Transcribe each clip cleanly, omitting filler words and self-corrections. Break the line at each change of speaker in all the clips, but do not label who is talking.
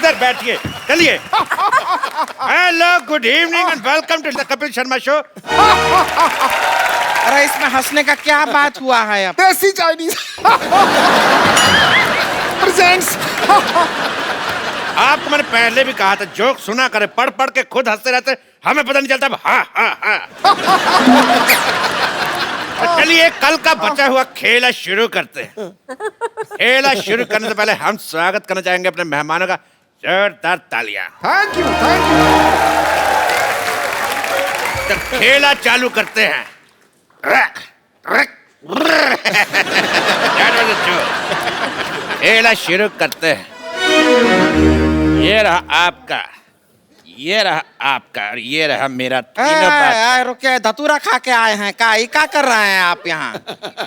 इधर बैठिए, चलिए। Hello, good evening and welcome to the Kapil Sharma show.
अरे इसमें हंसने का क्या बात हुआ है अब?
देसी चाइनीज प्रेजेंट्स।
आपको मैंने पहले भी कहा था जोक सुना करे, पढ़ पढ़ के खुद हंसते रहते, हमें पता नहीं चलता। हाँ हाँ हाँ। चलिए कल का बचा हुआ खेला शुरू करते हैं। खेला शुरू करने से पहले हम स्वागत करना चाहेंगे अपने मेहमानों का। जोरदार तालियां।
Thank you thank you.
तो खेला चालू करते हैं। खेला शुरू करते हैं। ये रहा आपका, ये रहा आपका और ये रहा मेरा। तीनों बात।
रुके, धतूरा खा के आए हैं क्या कर रहे हैं आप यहाँ?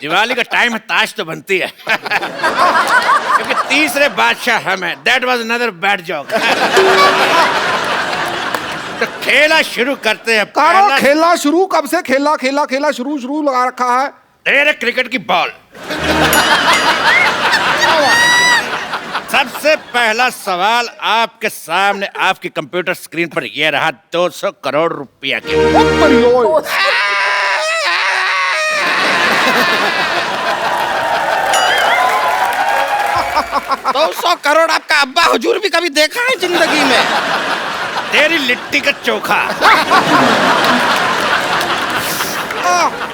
दिवाली का टाइम है, ताश तो बनती है। क्योंकि तीसरे बादशाह हम हैं। That was another bad joke। तो खेला शुरू करते हैं।
कारो खेला शुरू कब से? खेला खेला खेला शुरू लगा रखा है।
तेरे क्रिकेट की बॉल। सबसे पहला सवाल आपके सामने, आपकी कंप्यूटर स्क्रीन पर यह रहा 200 करोड़ रुपया के।
200 करोड़ आपका अब्बा हुजूर भी कभी देखा है जिंदगी में?
तेरी लिट्टी का चोखा।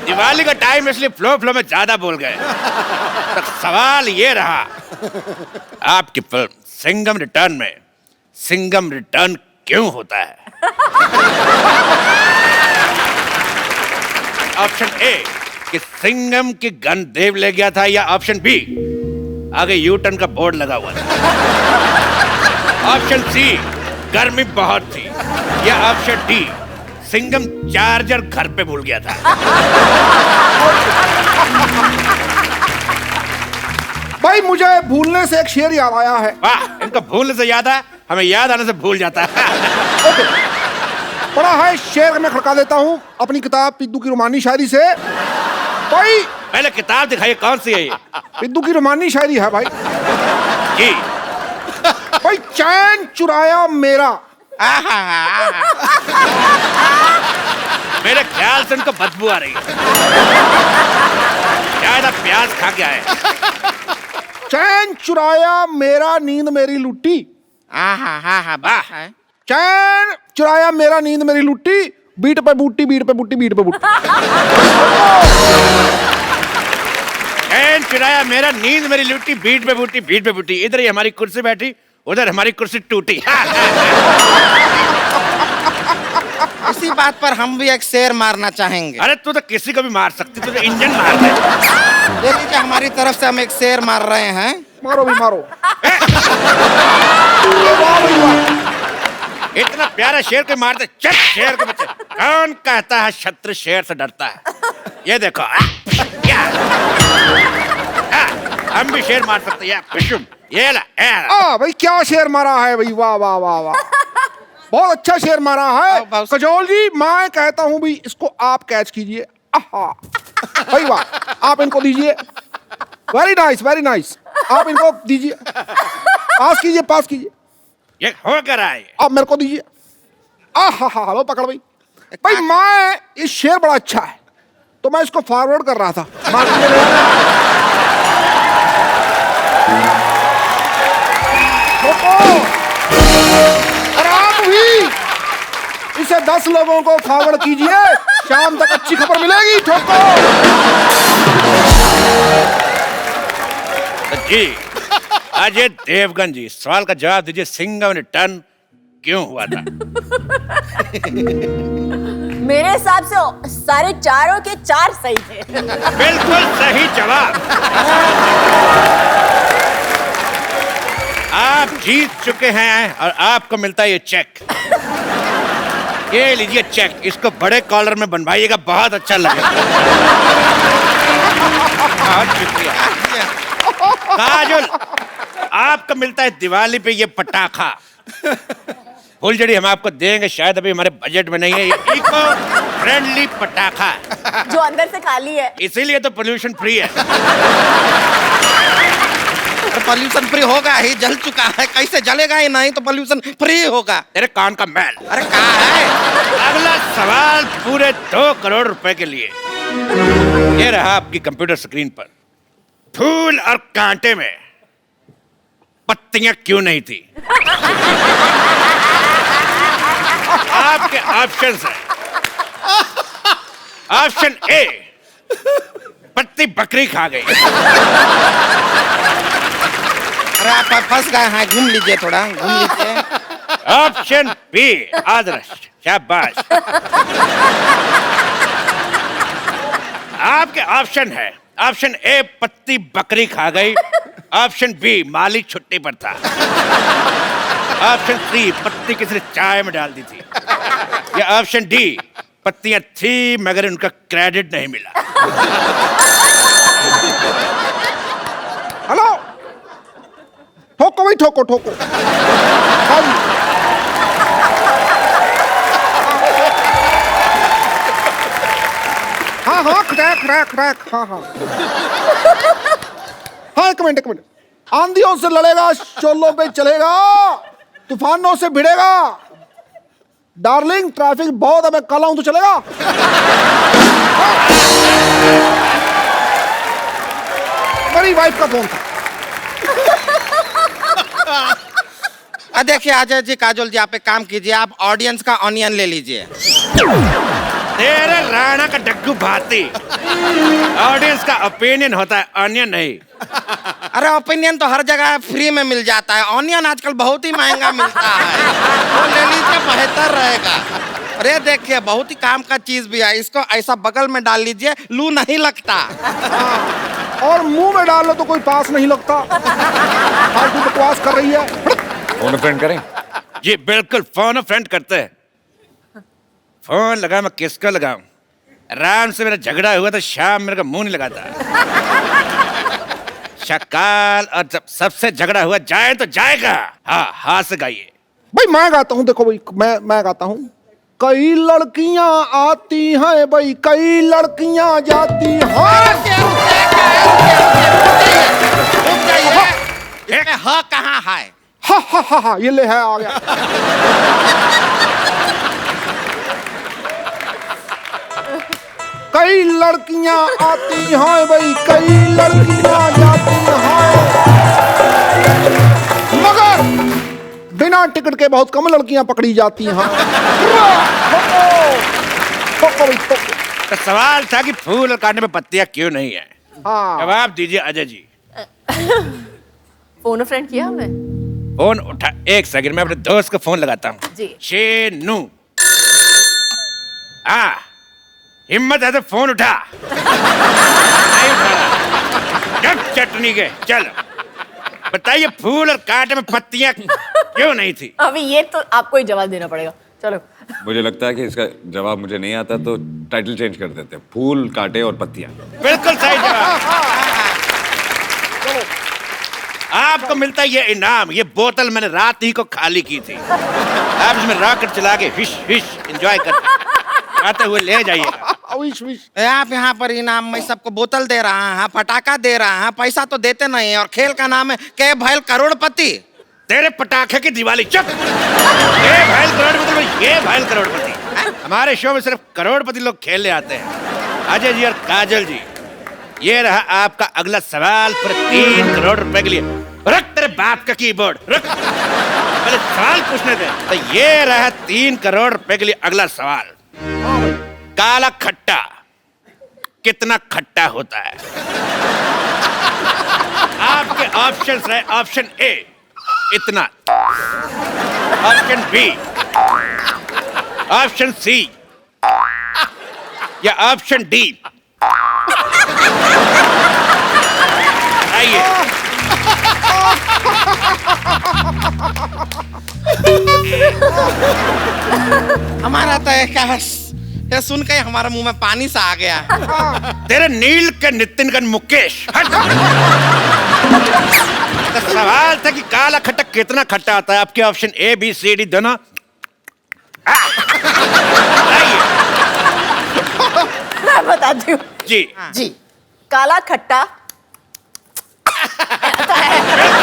दिवाली का टाइम इसलिए फ्लो में ज्यादा बोल गए। तो सवाल ये रहा, आपकी फिल्म सिंघम रिटर्न में सिंघम रिटर्न क्यों होता है? ऑप्शन ए कि सिंघम की गन देव ले गया था, या ऑप्शन बी आगे यू टर्न का बोर्ड लगा हुआ था, ऑप्शन सी गर्मी बहुत थी, या ऑप्शन डी सिंघम चार्जर घर पे भूल गया था।
भाई मुझे भूलने से एक शेर याद आया है।
वाह, इनको भूलने से याद है, हमें याद आने से भूल जाता है।
पढ़ा है शेर में खड़का देता हूँ अपनी किताब पिद्दू की रोमानी शायरी से। भाई
पहले किताब दिखाइए, कौन सी है ये?
पिद्दू की रोमानी शायरी है भाई।
जी
भाई चैन चुराया मेरा।
मेरे ख्याल से उनको बदबू आ रही है, शायद आप प्याज खा के आए।
चैन चुराया मेरा नींद मेरी लुट्टी।
वाह है।
चैन चुराया मेरा नींद मेरी लुट्टी, बीट पे बूटी बीट पे बूटी बीट पे बूटी।
चैन चुराया मेरा नींद मेरी लुट्टी, बीट पे बूटी बीट पे बूटी। इधर ही हमारी कुर्सी बैठी, उधर हमारी कुर्सी टूटी।
इसी बात पर हम भी एक शेर मारना चाहेंगे।
अरे तू तो किसी को भी मार सकती, तू तो इंजन मार दे।
देखिए कि हमारी तरफ से हम एक शेर मार रहे हैं।
मारो भी मारो।
इतना प्यारा शेर को मारते, चल शेर के बच्चे। कौन कहता है शत्रु शेर से डरता है? ये देखो, हम भी शेर मार सकते हैं। ये ला,
भाई क्या शेर मारा है भाई, वाह वाह वाह वाह, बहुत अच्छा शेर मारा है। कजोल जी मैं कहता हूँ भाई इसको आप कैच कीजिए। भाई वाह, आप इनको दीजिए। वेरी नाइस वेरी नाइस, आप इनको दीजिए, पास कीजिए पास कीजिए।
ये हो कर आए,
आप मेरे को दीजिए। लो पकड़ भाई। भाई मैं ये शेर बड़ा अच्छा है तो मैं इसको फॉरवर्ड कर रहा था। आराम हुई, इसे 10 लोगों को फॉरवर्ड कीजिए, शाम तक अच्छी खबर मिलेगी। ठोको
जी। अजय देवगन जी, सवाल का जवाब दीजिए, सिंघम रिटर्न क्यों हुआ था?
मेरे हिसाब से सारे चारों के 4 सही थे।
बिल्कुल सही जवाब। आप जीत चुके हैं और आपको मिलता है ये चेक। ये लीजिए चेक, इसको बड़े कॉलर में बनवाइएगा, बहुत अच्छा लगेगा। बहुत शुक्रिया। काजल, आपको मिलता है दिवाली पे ये पटाखा। फुलझड़ी हम आपको देंगे, शायद अभी हमारे बजट में नहीं है। ये इको फ्रेंडली पटाखा
जो अंदर से खाली है,
इसीलिए तो पोल्यूशन फ्री है।
पोल्यूशन फ्री होगा ही, जल चुका है, कैसे जलेगा ही नहीं तो पोल्यूशन फ्री होगा।
तेरे कान का मैल।
अरे कहाँ है?
अगला सवाल पूरे 2 करोड़ रुपए के लिए। ये रहा आपकी कंप्यूटर स्क्रीन पर। फूल और कांटे में पत्तियां क्यों नहीं थी? आपके ऑप्शंस हैं। ऑप्शन ए, पत्ती बकरी खा गई।
अरे आप फंस गए हैं, घूम लीजिए, थोड़ा घूम लीजिए।
ऑप्शन बी, आदर्श, शाबाश। आपके ऑप्शन है, ऑप्शन ए पत्ती बकरी खा गई, ऑप्शन बी माली छुट्टी पर था, ऑप्शन सी पत्ती किसी ने चाय में डाल दी थी, या ऑप्शन डी पत्तियां थी मगर उनका क्रेडिट नहीं मिला।
हेलो, ठोको भाई, ठोको ठोको। हाँ हाँ, क्रैक क्रैक क्रैक, हाँ हाँ हाँ। एक मिनट। आंधियों से लड़ेगा, शोलों पे चलेगा, तूफानों से भिड़ेगा। डार्लिंग, ट्रैफिक बहुत है, मैं कल आऊं तो चलेगा? मेरी वाइफ का फोन था।
देखिए अजय जी, काजोल जी, आप एक काम कीजिए, आप ऑडियंस का ऑनियन ले लीजिए।
तेरे राणा का डग्गू भाती। ऑडियंस का ओपिनियन होता है, ऑनियन नहीं।
अरे ओपिनियन तो हर जगह फ्री में मिल जाता है, ऑनियन आजकल बहुत ही महंगा मिलता है, वो ले लीजिए, बेहतर रहेगा। अरे देखिए, बहुत ही काम का चीज भी है, इसको ऐसा बगल में डाल लीजिए, लू नहीं लगता।
और मुंह में डाल लो तो कोई पास नहीं लगता। फालतू बकवास कर रही है।
फोन फ्रेंड करें?
जी बिल्कुल, फोन फ्रेंड करते हैं। फोन लगा, मैं किसको लगाऊं? राम से मेरा झगड़ा हुआ तो शाम मेरे को मुंह नहीं लगाता। शकाल और जब सबसे झगड़ा हुआ जाए तो जाएगा। हाँ, हाँ से गाइए।
भाई मैं गाता हूँ, देखो भाई, मैं गाता हूँ। कई लड़कियां आती हैं भाई, कई लड़कियां जाती हैं।
इसमें ह कहाँ है?
हा हा हा हा, ये ले है, आ गया। कई लड़कियां आती हैं भाई, कई लड़कियां जाती हैं, मगर बिना टिकट के बहुत कम लड़कियां पकड़ी जाती हैं।
तो सवाल था कि फूल और कांटे में पत्तियां क्यों नहीं है?
हाँ।
जवाब दीजिए अजय जी।
फोन फ्रेंड किया हमें?
फोन उठा, एक सेकंड, मैं अपने दोस्त को फोन लगाता हूँ।
जी।
शेनू, हिम्मत है तो फोन उठा। नहीं उठा रहा। जब चटनी के, चलो बताइए, फूल और कांटे में पत्तियां क्यों नहीं थी?
अभी ये तो आपको ही जवाब देना पड़ेगा। चलो।
मुझे लगता है कि इसका जवाब मुझे नहीं आता, तो टाइटल चेंज कर देते हैं, फूल, कांटे और पत्तियां।
बिल्कुल सही जवाब। आपको मिलता है ये इनाम। ये बोतल मैंने रात ही को खाली की थी। आप इसमें रॉकेट चला के हिश हिश एंजॉय करते हुए ले जाइएगा।
आप यहाँ पर इनाम में सबको बोतल दे रहा है, पटाखा दे रहा है, पैसा तो देते नहीं है, और खेल का नाम है के भैल करोड़पति।
तेरे पटाखे की दिवाली, चुप। ये भैल करोड़पति, ये भैल करोड़पति। हमारे शो में सिर्फ करोड़पति लोग खेलने आते हैं। अजय जी और काजल जी, ये रहा आपका अगला सवाल पर 3 करोड़ रुपए के लिए। रख तेरे बाप का कीबोर्ड, रख। पहले सवाल पूछने दे। तो ये रहा 3 करोड़ रुपए के लिए अगला सवाल। काला खट्टा कितना खट्टा होता है? आपके ऑप्शंस रहे, ऑप्शन ए इतना, ऑप्शन बी, ऑप्शन सी, या ऑप्शन डी। आइए।
हमारा तो ये सुन के हमारे मुंह में पानी सा आ गया।
तेरे नील के नितिन का मुकेश, हट। तो सवाल था कि काला खट्टा कितना खट्टा होता है? आपके option A B C D दोनों।
मैं बताती हूँ
जी
जी। काला खट्टा
बिल्कुल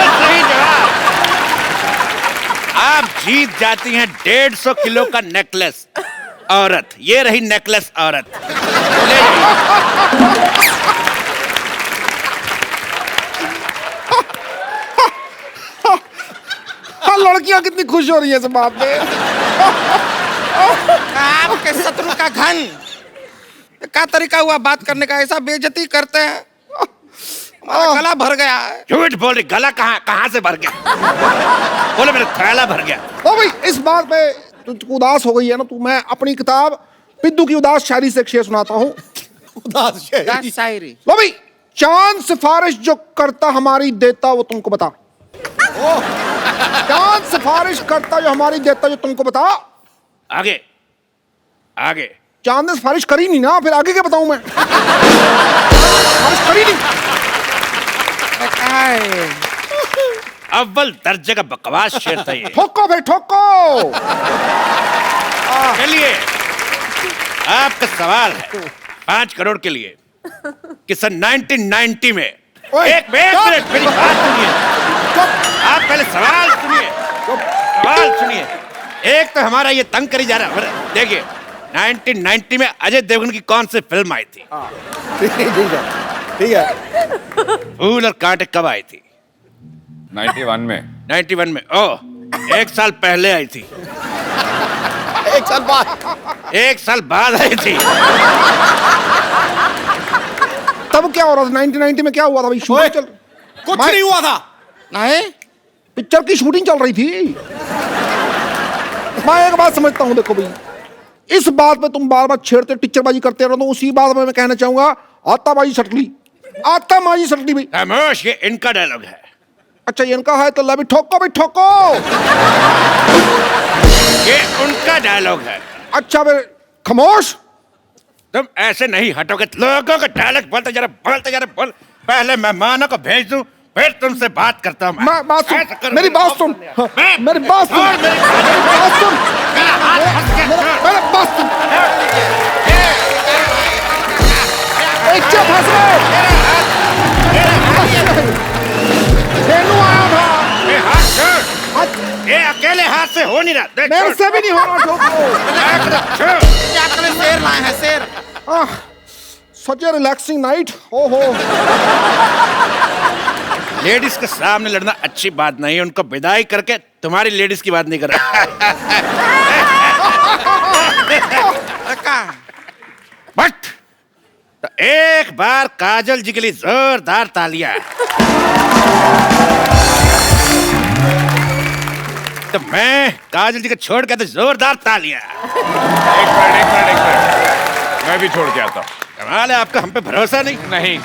आप जीत जाती हैं 150 किलो का नेकलेस औरत। ये रही नेकलेस औरत, ले जाइए।
हाँ, लड़कियां कितनी खुश हो रही है इस बात पे।
आपके शत्रु का घन क्या तरीका हुआ बात करने का, ऐसा बेइज्जती करते हैं। हमारा गला भर गया है।
झूठ बोल रही, गला कहाँ से भर गया? बोले मेरा थैला भर गया।
ओ भाई, इस बात पे तू उदास हो गई है ना, तू मैं अपनी किताब पिद्दू की उदास शायरी से एक शेर सुनाता हूँ।
उदास शायरी।
लो भाई, चांद सिफारिश जो करता हमारी देता वो तुमको बता। चांद सिफारिश करता जो हमारी देता जो तुमको बता।
आगे आगे।
चांद ने सिफारिश करी नहीं ना, फिर आगे क्या बताऊं मैं? सिफारिश करी नहीं।
अव्वल दर्जे का बकवास शेर था ये।
ठोको भाई ठोको।
चलिए, आपका सवाल है 5 करोड़ के लिए कि सन 1990 में एक मिनट मेरी बात सुनिए। आप पहले सवाल सुनिए, सवाल सुनिए। एक तो हमारा ये तंग करी जा रहा है। देखिए, 1990 में अजय देवगन की कौन सी फिल्म आई थी?
ठीक है।
फूल और कांटे कब आई थी?
91 में।
91 में। ओह, 1 साल पहले आई थी।
1 साल बाद।
1 साल बाद आई थी।
तब क्या हो रहा था 1990 में? क्या हुआ था भाई? शूटिंग चल,
कुछ नहीं हुआ था। नहीं,
पिक्चर की शूटिंग चल रही थी। मैं एक बात समझता हूँ, देखो भाई, इस बात पे तुम बार बार छेड़ते टीचरबाजी करते रहो, तो उसी बात में मैं कहना चाहूंगा, आताबाजी सटली, आताबाजी सटली भाई।
खामोश, ये इनका डायलॉग है।
अच्छा, ये इनका है तो ला भी ठोको भाई ठोको।
ये उनका डायलॉग है।
अच्छा फिर खामोश।
तुम ऐसे नहीं हटोगे, लोगों का डायलॉग बोलते जरा बोल। पहले मेहमानों को भेज दूं, फिर तुमसे बात करता हूं।
मैं बात सुन,
ऐसा करो।
मेरी बात सुन, मेरी बात सुन,
और मेरी
बात सुन,
मेरा हाथ फंस गया।
मेरी बात सुन। चुप हंस रहे। धेनु आया था।
ये हाथ छोड़। ये अकेले हाथ से हो नहीं रहा। देख,
मेरे
छोड़।
से भी नहीं हो रहा ठोको।
छोड़।
क्या आपने शेर लाए हैं? शेर।
सच ए रिलैक्सिंग नाइट। ओहो,
लेडीज के सामने लड़ना अच्छी बात नहीं है। उनको विदाई करके तुम्हारी लेडीज की बात नहीं कर रहा। बट तो एक बार काजल जी के लिए जोरदार तालियां। तो मैं काजल जी को छोड़ के तो जोरदार तालियां।
एक मिनट, मैं भी छोड़ के आता हूँ।
कमाल है आपका, हम पे भरोसा नहीं।
नहीं।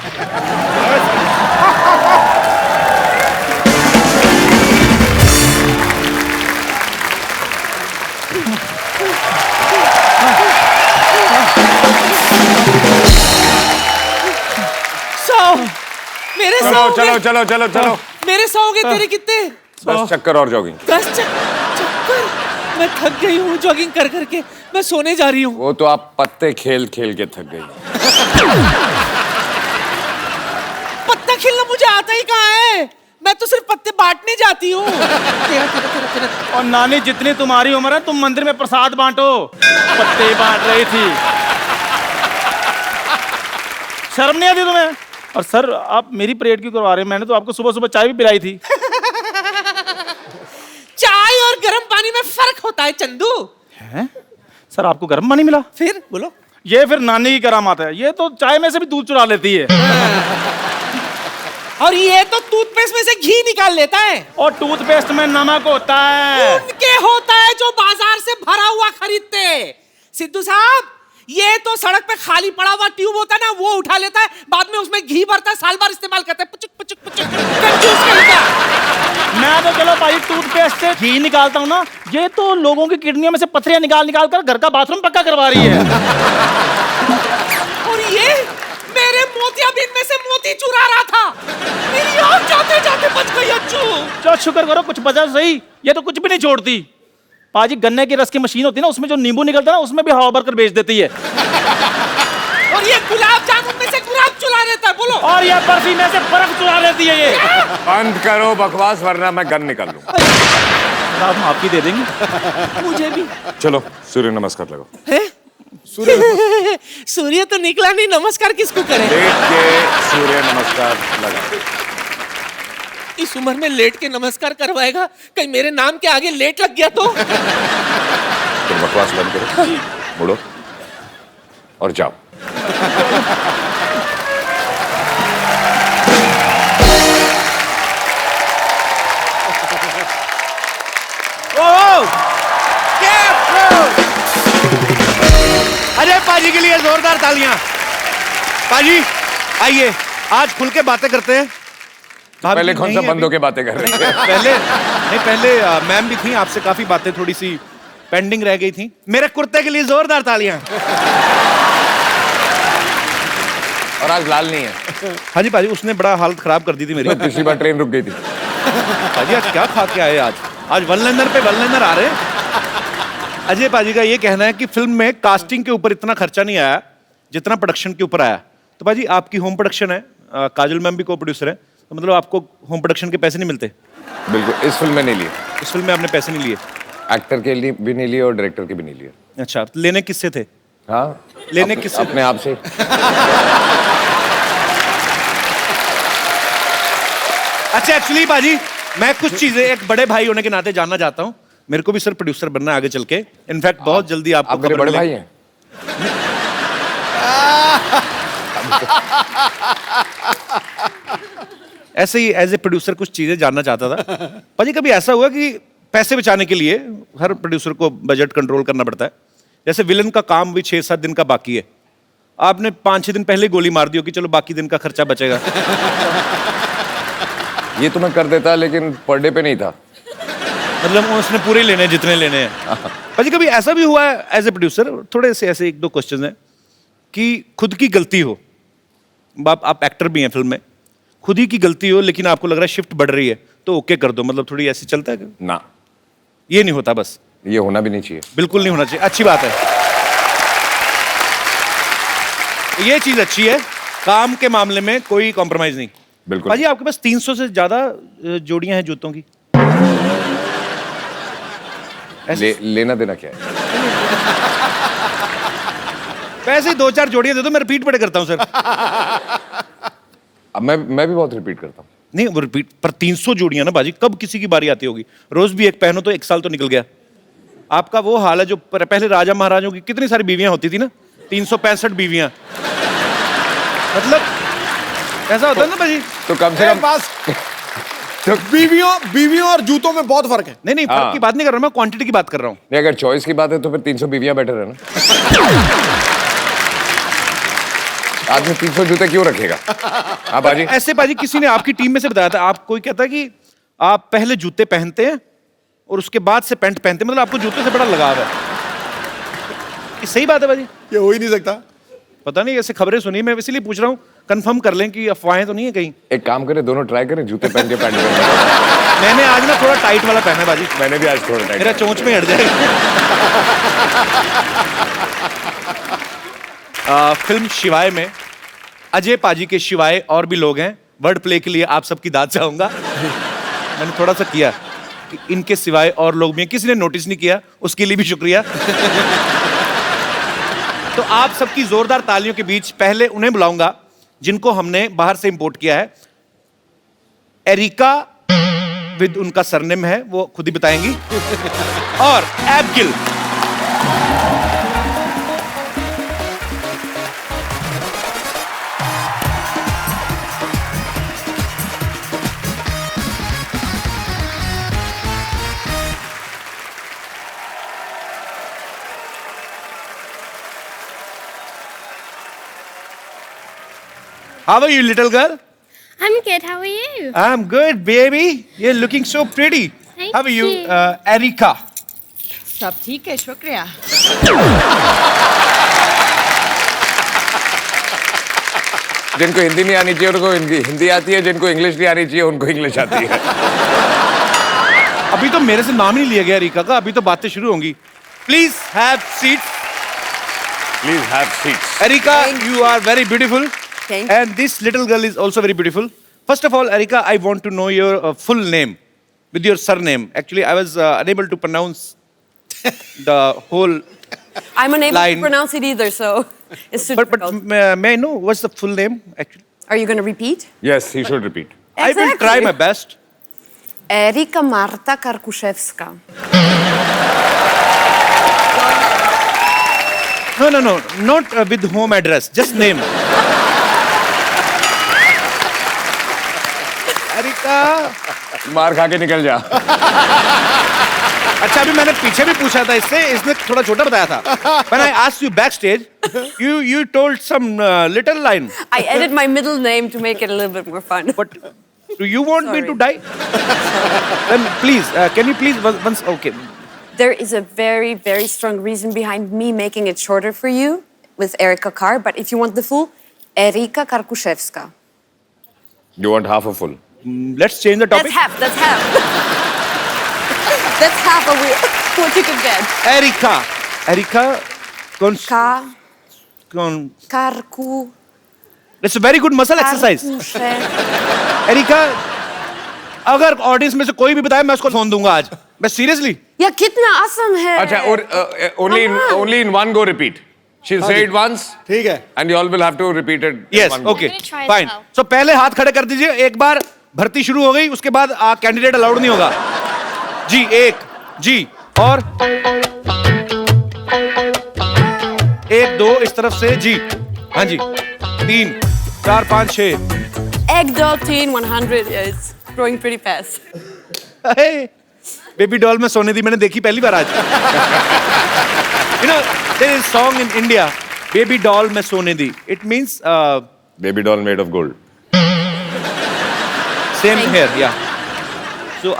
मेरे
चलो।
मेरे 100 हो गए, तेरे कितने?
10 चक्कर और जॉगिंग।
10 चक्कर। मैं थक गई हूँ जॉगिंग कर करके, मैं सोने जा रही हूँ।
वो तो आप पत्ते खेल खेल के थक गई।
पत्ता खेलना मुझे आता ही कहाँ है? मैं तो सिर्फ पत्ते बांटने जाती हूँ।
और नानी, जितनी तुम्हारी उम्र है, तुम मंदिर में प्रसाद बांटो, पत्ते बांट रही थी। शर्म नहीं आती तुम्हें? और सर, आप मेरी परेड क्यों करवा रहे हैं? मैंने तो आपको सुबह सुबह चाय भी पिलाई थी।
चाय और गर्म पानी में फर्क होता है चंदू।
हैं? सर, आपको गर्म पानी मिला?
फिर बोलो।
ये फिर नानी की करामात है। ये तो चाय में से भी दूध चुरा लेती है।
और ये तो टूथपेस्ट में से घी निकाल लेता है।
और टूथपेस्ट में नमक होता है।
उनके होता है जो बाजार से भरा हुआ खरीदते। सिद्धू साहब, ये तो सड़क पे खाली पड़ा हुआ ट्यूब होता है ना, वो उठा लेता है, बाद में उसमें घी भरता है, साल भर इस्तेमाल करता है। पुचुक पुचुक पुचुक कंजूस कहीं।
मैं तो चलो भाई टूथपेस्ट से घी निकालता हूँ ना, ये तो लोगों की किडनियों में से पथरियां निकाल कर घर का बाथरूम पक्का करवा रही है।
और ये मेरे मोतियाबिंद में से मोती चुरा रहा था। मेरी आँख जाते जाते बच गई। अच्छू,
चलो शुक्र करो कुछ बचा सही। ये तो कुछ भी नहीं छोड़ती। पाजी, गन्ने की रस की मशीन होती है ना, उसमें जो नींबू निकलता है ना, उसमें भी हवा भरकर बेच देती है।
और ये गुलाब जामुन में से गुलाब चुरा लेता है। बोलो।
और ये बर्फी में से बर्फ चुरा लेती है ये।
बंद करो बकवास, वरना मैं गन निकाल लूंगा।
आप माफी दे देंगे?
मुझे भी
चलो सूर्य नमस्कार लगाओ।
है। सूर्य तो निकला नहीं, नमस्कार किसको करें?
लेट के सूर्य नमस्कार लगाओ।
इस उम्र में लेट के नमस्कार करवाएगा? कहीं मेरे नाम के आगे लेट लग गया तो?
तुम बकवास बंद करो, मुड़ो और जाओ।
अजय पाजी के लिए जोरदार तालियां। पाजी आइए, आज खुल के बातें करते हैं।
पहले कौन सा
नहीं,
बंदों के बातें कर रहे थे?
पहले मैम भी थी, आपसे काफी बातें थोड़ी सी पेंडिंग रह गई थी। मेरे कुर्ते के लिए जोरदार तालियां।
और आज लाल नहीं है।
हाँ जी पाजी, उसने बड़ा हालत खराब कर दी थी मेरी।
पिछली बार ट्रेन रुक गई थी।
पाजी आज क्या खा के आए? आज वन लाइनर पे वन लाइनर आ रहे हैं। अजय पाजी का ये कहना है कि फिल्म में कास्टिंग के ऊपर इतना खर्चा नहीं आया जितना प्रोडक्शन के ऊपर आया। तो पाजी आपकी होम प्रोडक्शन है, काजल मैम भी को प्रोड्यूसर है, तो मतलब आपको होम प्रोडक्शन के पैसे नहीं मिलते?
बिल्कुल, इस फिल्म में नहीं लिए।
इस फिल्म में आपने पैसे नहीं लिए?
एक्टर के लिए भी नहीं लिए और डायरेक्टर के भी नहीं लिए।
अच्छा, तो लेने किससे थे?
हाँ,
लेने किससे?
अपने आप से।
अच्छा, एक्चुअली पाजी मैं कुछ चीजें एक बड़े भाई होने के नाते जानना चाहता हूँ। मेरे को भी सर प्रोड्यूसर बनना है आगे चल के। इनफैक्ट बहुत जल्दी आपको
आप मेरे बड़े भाई हैं।
ऐसे ही एज ए प्रोड्यूसर कुछ चीजें जानना चाहता था। पाजी कभी ऐसा हुआ कि पैसे बचाने के लिए हर प्रोड्यूसर को बजट कंट्रोल करना पड़ता है, जैसे विलन का काम भी 6-7 दिन का बाकी है, आपने 5-6 दिन पहले गोली मार दी हो कि चलो बाकी दिन का खर्चा बचेगा?
ये तो मैं कर देता, लेकिन पर डे पे नहीं था।
मतलब उसने पूरे लेने हैं जितने लेने हैं। पाजी कभी ऐसा भी हुआ है एज ए प्रोड्यूसर, थोड़े से ऐसे 1-2 क्वेश्चन हैं, कि खुद की गलती हो, आप एक्टर भी हैं फिल्म में, खुद ही की गलती हो लेकिन आपको लग रहा है शिफ्ट बढ़ रही है तो ओके कर दो, मतलब थोड़ी ऐसी चलता है?
ना,
ये नहीं होता? बस
ये होना भी नहीं चाहिए।
बिल्कुल नहीं होना चाहिए, अच्छी बात है। ये चीज अच्छी है, काम के मामले में कोई कॉम्प्रोमाइज नहीं।
बिल्कुल।
पाजी आपके पास 300 से ज्यादा जोड़ियां हैं जूतों की।
लेना देना क्या है?
वैसे ही 2-4 जोड़ियां दे दो, मैं रिपीट बड़े करता हूं सर।
अब मैं भी बहुत रिपीट करता हूँ।
नहीं वो रिपीट पर 300 जोड़ियां ना बाजी, कब किसी की बारी आती होगी? रोज भी एक पहनो तो 1 साल तो निकल गया। आपका वो हाल है जो पहले राजा महाराजों की कितनी सारी बीवियां होती थी ना, 365 बीवियां। मतलब ऐसा होता है ना बाजी।
तो कम से कम
बस बीवियों और जूतों में बहुत फर्क है।
नहीं फर्क की बात नहीं कर रहा मैं, क्वांटिटी की बात कर रहा हूँ।
नहीं, अगर चॉइस की बात है तो फिर 300 बीवियां बेटर है ना। आदमी 300 जूते क्यों रखेगा? हाँ बाजी।
ऐसे बाजी किसी ने आपकी टीम में से बताया था, आप कोई कहता है कि आप पहले जूते पहनते हैं और उसके बाद से पैंट पहनते हैं, मतलब आपको जूते से बड़ा लगाव है। ये सही बात है बाजी?
ये हो ही नहीं सकता।
पता नहीं, ऐसे खबरें सुनी, मैं इसीलिए पूछ रहा हूँ, कंफर्म कर लें कि अफवाहें तो नहीं है कहीं।
एक काम करें, दोनों ट्राई करें, जूते पहन के पैंट पहन।
मैंने आज ना थोड़ा टाइट वाला पहना है बाजी।
मैंने भी आज थोड़ा टाइट।
मेरा चोंच में हट जाएगा। फिल्म शिवाय में अजय पाजी के शिवाय और भी लोग हैं। वर्ड प्ले के लिए आप सबकी दाद चाहूंगा। मैंने थोड़ा सा किया कि इनके सिवाय और लोग भी हैं, किसी ने नोटिस नहीं किया, उसके लिए भी शुक्रिया। तो आप सबकी जोरदार तालियों के बीच पहले उन्हें बुलाऊंगा जिनको हमने बाहर से इंपोर्ट किया है। एरिका विद उनका सरनेम है, वो खुद ही बताएंगी, और एबगिल। How are you, little girl?
I'm good. How are you?
I'm good, baby. You're looking so pretty.
Thank
How are you,
you.
Erika?
सब ठीक है, शुक्रिया।
जिनको हिंदी नहीं आनी चाहिए उनको हिंदी आती है, जिनको इंग्लिश नहीं आनी चाहिए उनको इंग्लिश आती है।
अभी तो मेरे से नाम ही नहीं लिया गया एरिका का, अभी तो बातें शुरू होंगी। Please have seats.
Please have seats.
Erika, you are very beautiful.
Thank you.
And this little girl is also very beautiful. First of all, Erika, I want to know your full name. with your surname. Actually, I was unable to pronounce the whole
I'm unable
line.
to pronounce it either, so it's too
But
difficult.
may I know what's the full name actually?
Are you going to repeat?
Yes, he should repeat.
I will try my best.
Erika Marta Karkuszewska.
No, not with home address, just name. Erika.
मार खा के निकल जा.
अच्छा अभी मैंने पीछे भी पूछा था इससे, इसने थोड़ा छोटा बताया था. When I asked you backstage, you told some little line.
I added my middle name to make it a little bit more fun.
But do you want me to die? Then please, can you please once? Okay.
There is a very, very strong reason behind me making it shorter for you with Erika Kar, but if you want the full, Erika Karkuszewska.
You want half a full?
Let's change the topic.
That's half, that's half. That's half of what you can get.
Erika,
Ka, Karku,
It's a very good muscle exercise.
Karkusze.
Erika, अगर audience में से कोई भी बताए मैं उसको phone दूंगा आज. मैं सीरियसली.
या कितना आसान है.
अच्छा और only in one go repeat. She'll say it once.
ठीक है.
And you all will have to repeat it.
Yes,
in one go.
okay,
I'm gonna try as
fine.
well.
So पहले हाथ खड़े कर दीजिए. एक बार भर्ती शुरू हो गई उसके बाद कैंडिडेट अलाउड नहीं होगा. जी एक, जी और एक दो इस तरफ से जी. हाँ जी. 3 4 5 6.
Egg doll teen 100 is growing pretty fast.
Baby doll में सोने दी मैंने देखी पहली बार आज. You know there is song in India, baby doll में सोने दी. It means
Baby doll made of gold.
same here, yeah. So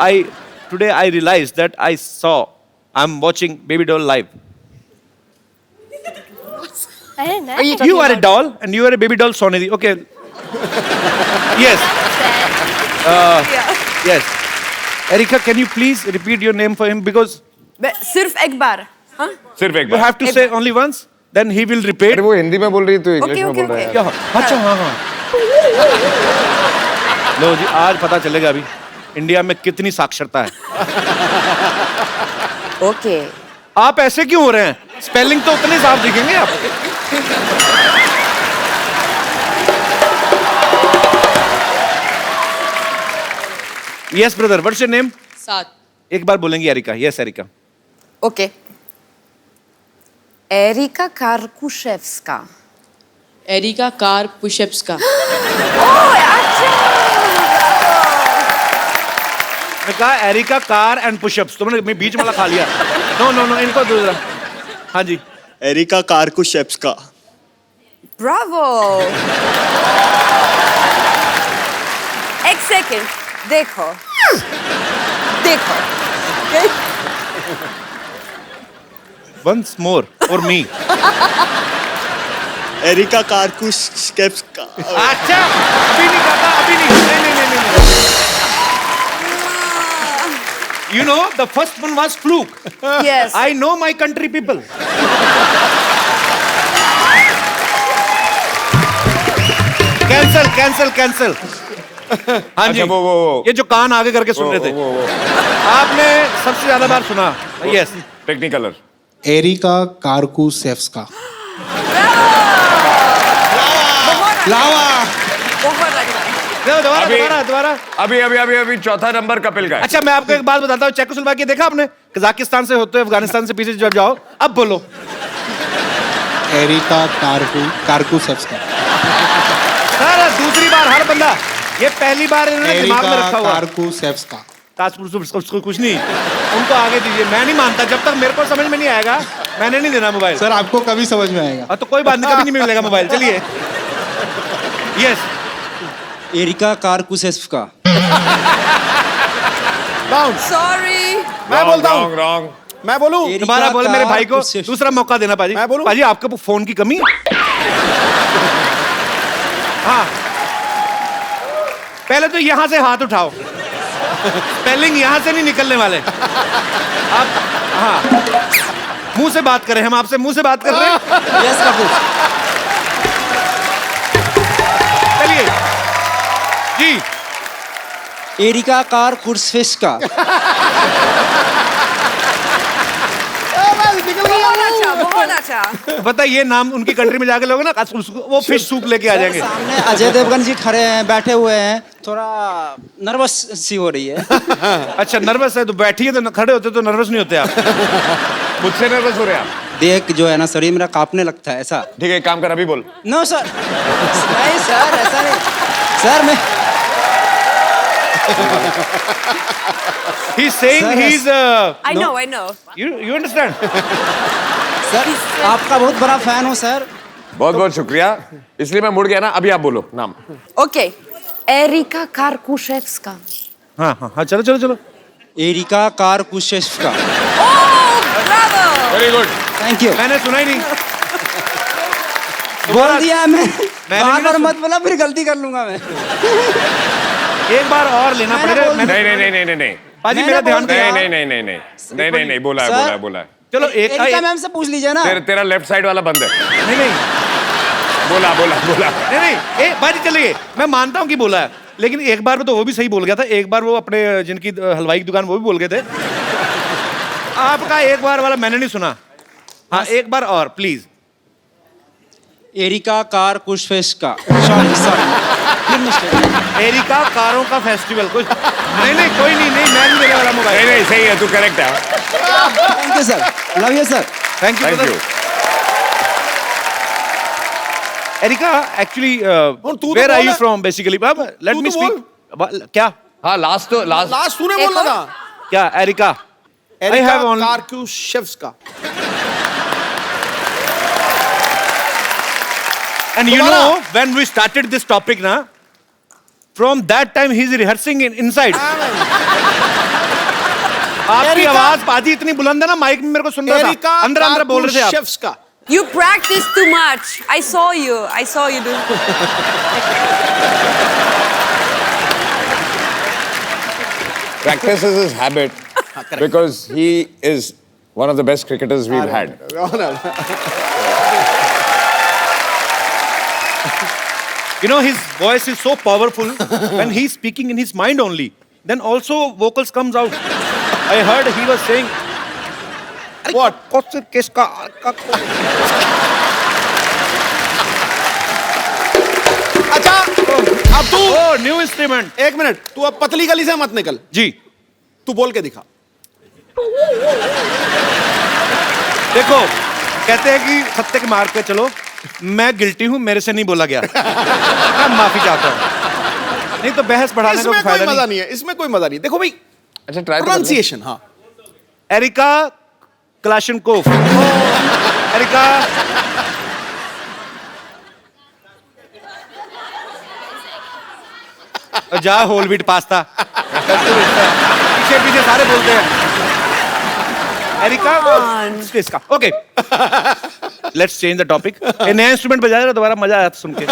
today I realized that I'm watching Baby Doll live.
I didn't know.
You are a doll and you are a baby doll Sonidhi. Okay. Yes. Yes. Erika, can you please repeat your name for him because
सिर्फ एक बार. हाँ?
सिर्फ एक
you
bar.
have to say only once, then he will repeat.
अरे वो हिंदी में बोल रही है तो इंग्लिश
Okay,
में
okay,
बोल रहा है.
क्या? अच्छा हाँ. लो जी आज पता चलेगा अभी इंडिया में कितनी साक्षरता है.
Okay.
आप ऐसे क्यों हो रहे हैं? स्पेलिंग तो उतने साफ दिखेंगे आप. Yes, brother. What's your name?
सात.
एक बार बोलेंगी Erika. Yes, Erika.
Okay. Erika Karkuszewska.
Erika car pushups का.
मैं कहा एरिका कार एंड पुशअप्स. तुमने मैं बीच वाला खा लिया. नो इनको दूसरा. हाँ जी.
Erika Karkuszewska.
Bravo. एक सेकंड. देखो. Okay?
Once more for me.
Erika Karkuszewska.
अच्छा अभी नहीं कहता अभी नहीं. You know the first one was fluke.
Yes.
I know my country people. Cancel. हाँ जी.
अच्छा वो.
ये जो कान आगे करके सुन रहे थे.
वो.
आपने सबसे ज्यादा बार सुना. Yes.
टेक्निकलर.
एरिका कार्कुशेव्स्का.
लावा. बहुत अच्छा.
दोबारा.
अभी चौथा नंबर कपिल का है.
अच्छा मैं आपको एक बात बताता हूँ. चेकोस्लोवाकिया देखा आपने? कजाकिस्तान से होते हुए अफगानिस्तान से पीछे जब जाओ. अब बोलो.
एरिका कार्कुशेव्स्का.
सर दूसरी बार हर बंदा. ये पहली बार इन्होंने दिमाग में
एरिका
रखा हुआ.
कार्कुशेव्स्का.
कुछ नहीं. उनको आगे दीजिए. मैं नहीं मानता जब तक मेरे को समझ में नहीं आएगा मैंने नहीं देना मोबाइल.
सर आपको कभी समझ में आएगा.
तो कोई बात नहीं कभी नहीं मिलेगा मोबाइल. चलिए. यस.
एरिका कार्कुशेव्स्का.
Sorry.
मैं बोलता हूँ.
रॉन्ग.
मैं बोलूँ.
दोबारा बोले मेरे भाई को दूसरा मौका देना पाजी.
मैं बोलूं?
पाजी आपके फोन की कमी. हाँ पहले तो यहाँ से हाथ उठाओ. स्पेलिंग यहाँ से नहीं निकलने वाले. आप हाँ मुंह से बात करें. हम आपसे मुंह से बात कर रहे हैं.
यस कपूर.
चलिए जी.
एरिका कारकुशेफ्स्का
बहुत अच्छा
पता है ये नाम उनकी कंट्री में जाके लोग ना वो फिश सूप लेके आ जाएंगे।
सामने अजय देवगन जी खड़े हैं, बैठे हुए हैं, थोड़ा नर्वस सी हो रही है।
अच्छा नर्वस है तो बैठिए, तो खड़े होते तो नर्वस नहीं होते आप।
मुझसे नर्वस हो रहे हैं आप?
देख जो है ना शरीर मेरा कांपने लगता है ऐसा।
ठीक है, एक काम कर, अभी बोल।
नो सर, नहीं सर, ऐसा नहीं सर। मैं
He's saying
Sir,
he's
I know
you understand?
Sir आपका बहुत बड़ा फैन हूँ सर।
बहुत बहुत शुक्रिया, इसलिए मैं मुड़ गया ना। अभी आप बोलो नाम।
Okay, Erika Karkushevska.
हाँ हाँ हाँ, चलो चलो चलो।
Erika Karkuszewska.
Oh, bravo!
Very good.
Thank you.
मैंने सुना ही नहीं।
बोल दिया मैं
मैंने
बार
भी
बार
ना
मत बोला, फिर गलती कर लूंगा मैं।
एक बार और लेना
मैंने
पड़ेगा।
बोल
मैंने-
नहीं नहीं नहीं नहीं नहीं नहीं
पाजी
मैंने
मेरा ध्यान
बोल
दिया।
दिया।
नहीं नहीं नहीं नहीं नहीं नहीं नहीं बोला है,
सर।
बोला है, बोला है।
चलो एक
एरिका मैम से पूछ लीजिए ना।
तेरा लेफ्ट साइड वाला बंद है।
नहीं नहीं
बोला बोला बोला।
नहीं नहीं ए बाजी चलिए, मैं मानता हूँ कि बोला है, लेकिन एक बार में तो वो भी सही बोल गया था। एक बार वो अपने जिनकी हलवाई की दुकान वो भी बोल गए थे। आपका एक बार वाला मैंने नहीं सुना। हाँ एक बार और please.
Erika Karkuszewska. Sorry sorry.
Erika कारों का फेस्टिवल कुछ नहीं नहीं कोई नहीं नहीं मैं नहीं देने वाला
नहीं
मोबाइल।
नहीं सही है, तू करेक्ट है।
Thank you sir, love you sir.
Thank
thank you.
Erika actually
तू
वेयर
तो
आर
बोल
यू
है।
From basically? लेट
तू
मी
तो
स्पीक। क्या
हाँ लास्ट तो लास्ट।
लास्ट तूने
एक
बोला
और?
था।
क्या Erika? I
Erika
have only-
Karkuszewska.
And you
दोबारा?
know, when we started this topic, na, from that time he's rehearsing inside. आपकी
एरिका-
आवाज पाजी इतनी बुलंद है ना, माइक में मेरे को सुन रहा
एरिका
था। अंदर अंदर बोल रहे थे आप।
कारकुशेफ्स्का।
You practice too much. I saw you do.
Practice is his habit because he is one of the best cricketers we've had.
You know, his voice is so powerful when he's speaking in his mind only. Then also vocals comes out. I heard he was saying,
What? अच्छा अब तू
oh, new instrument.
एक minute, तू अब पतली गली से मत निकल,
जी,
तू बोल के दिखा।
देखो, कहते हैं कि सत्य के मार्ग पे चलो। मैं गिल्टी हूं, मेरे से नहीं बोला गया। मैं माफी चाहता हूं। नहीं तो बहस बढ़ाने का
इसमें कोई
फायदा
मजा
नहीं।
नहीं है, इसमें कोई मजा नहीं। देखो भाई,
अच्छा ट्राई
प्रोनाउंसिएशन। हाँ,
एरिका क्लाशनकोव। एरिका जा होल व्हीट पास्ता। पीछे पीछे सारे बोलते हैं एरिका इसका। Okay let's change the topic. ये नया इंस्ट्रूमेंट बजा रहा, दोबारा मजा आया सुन के।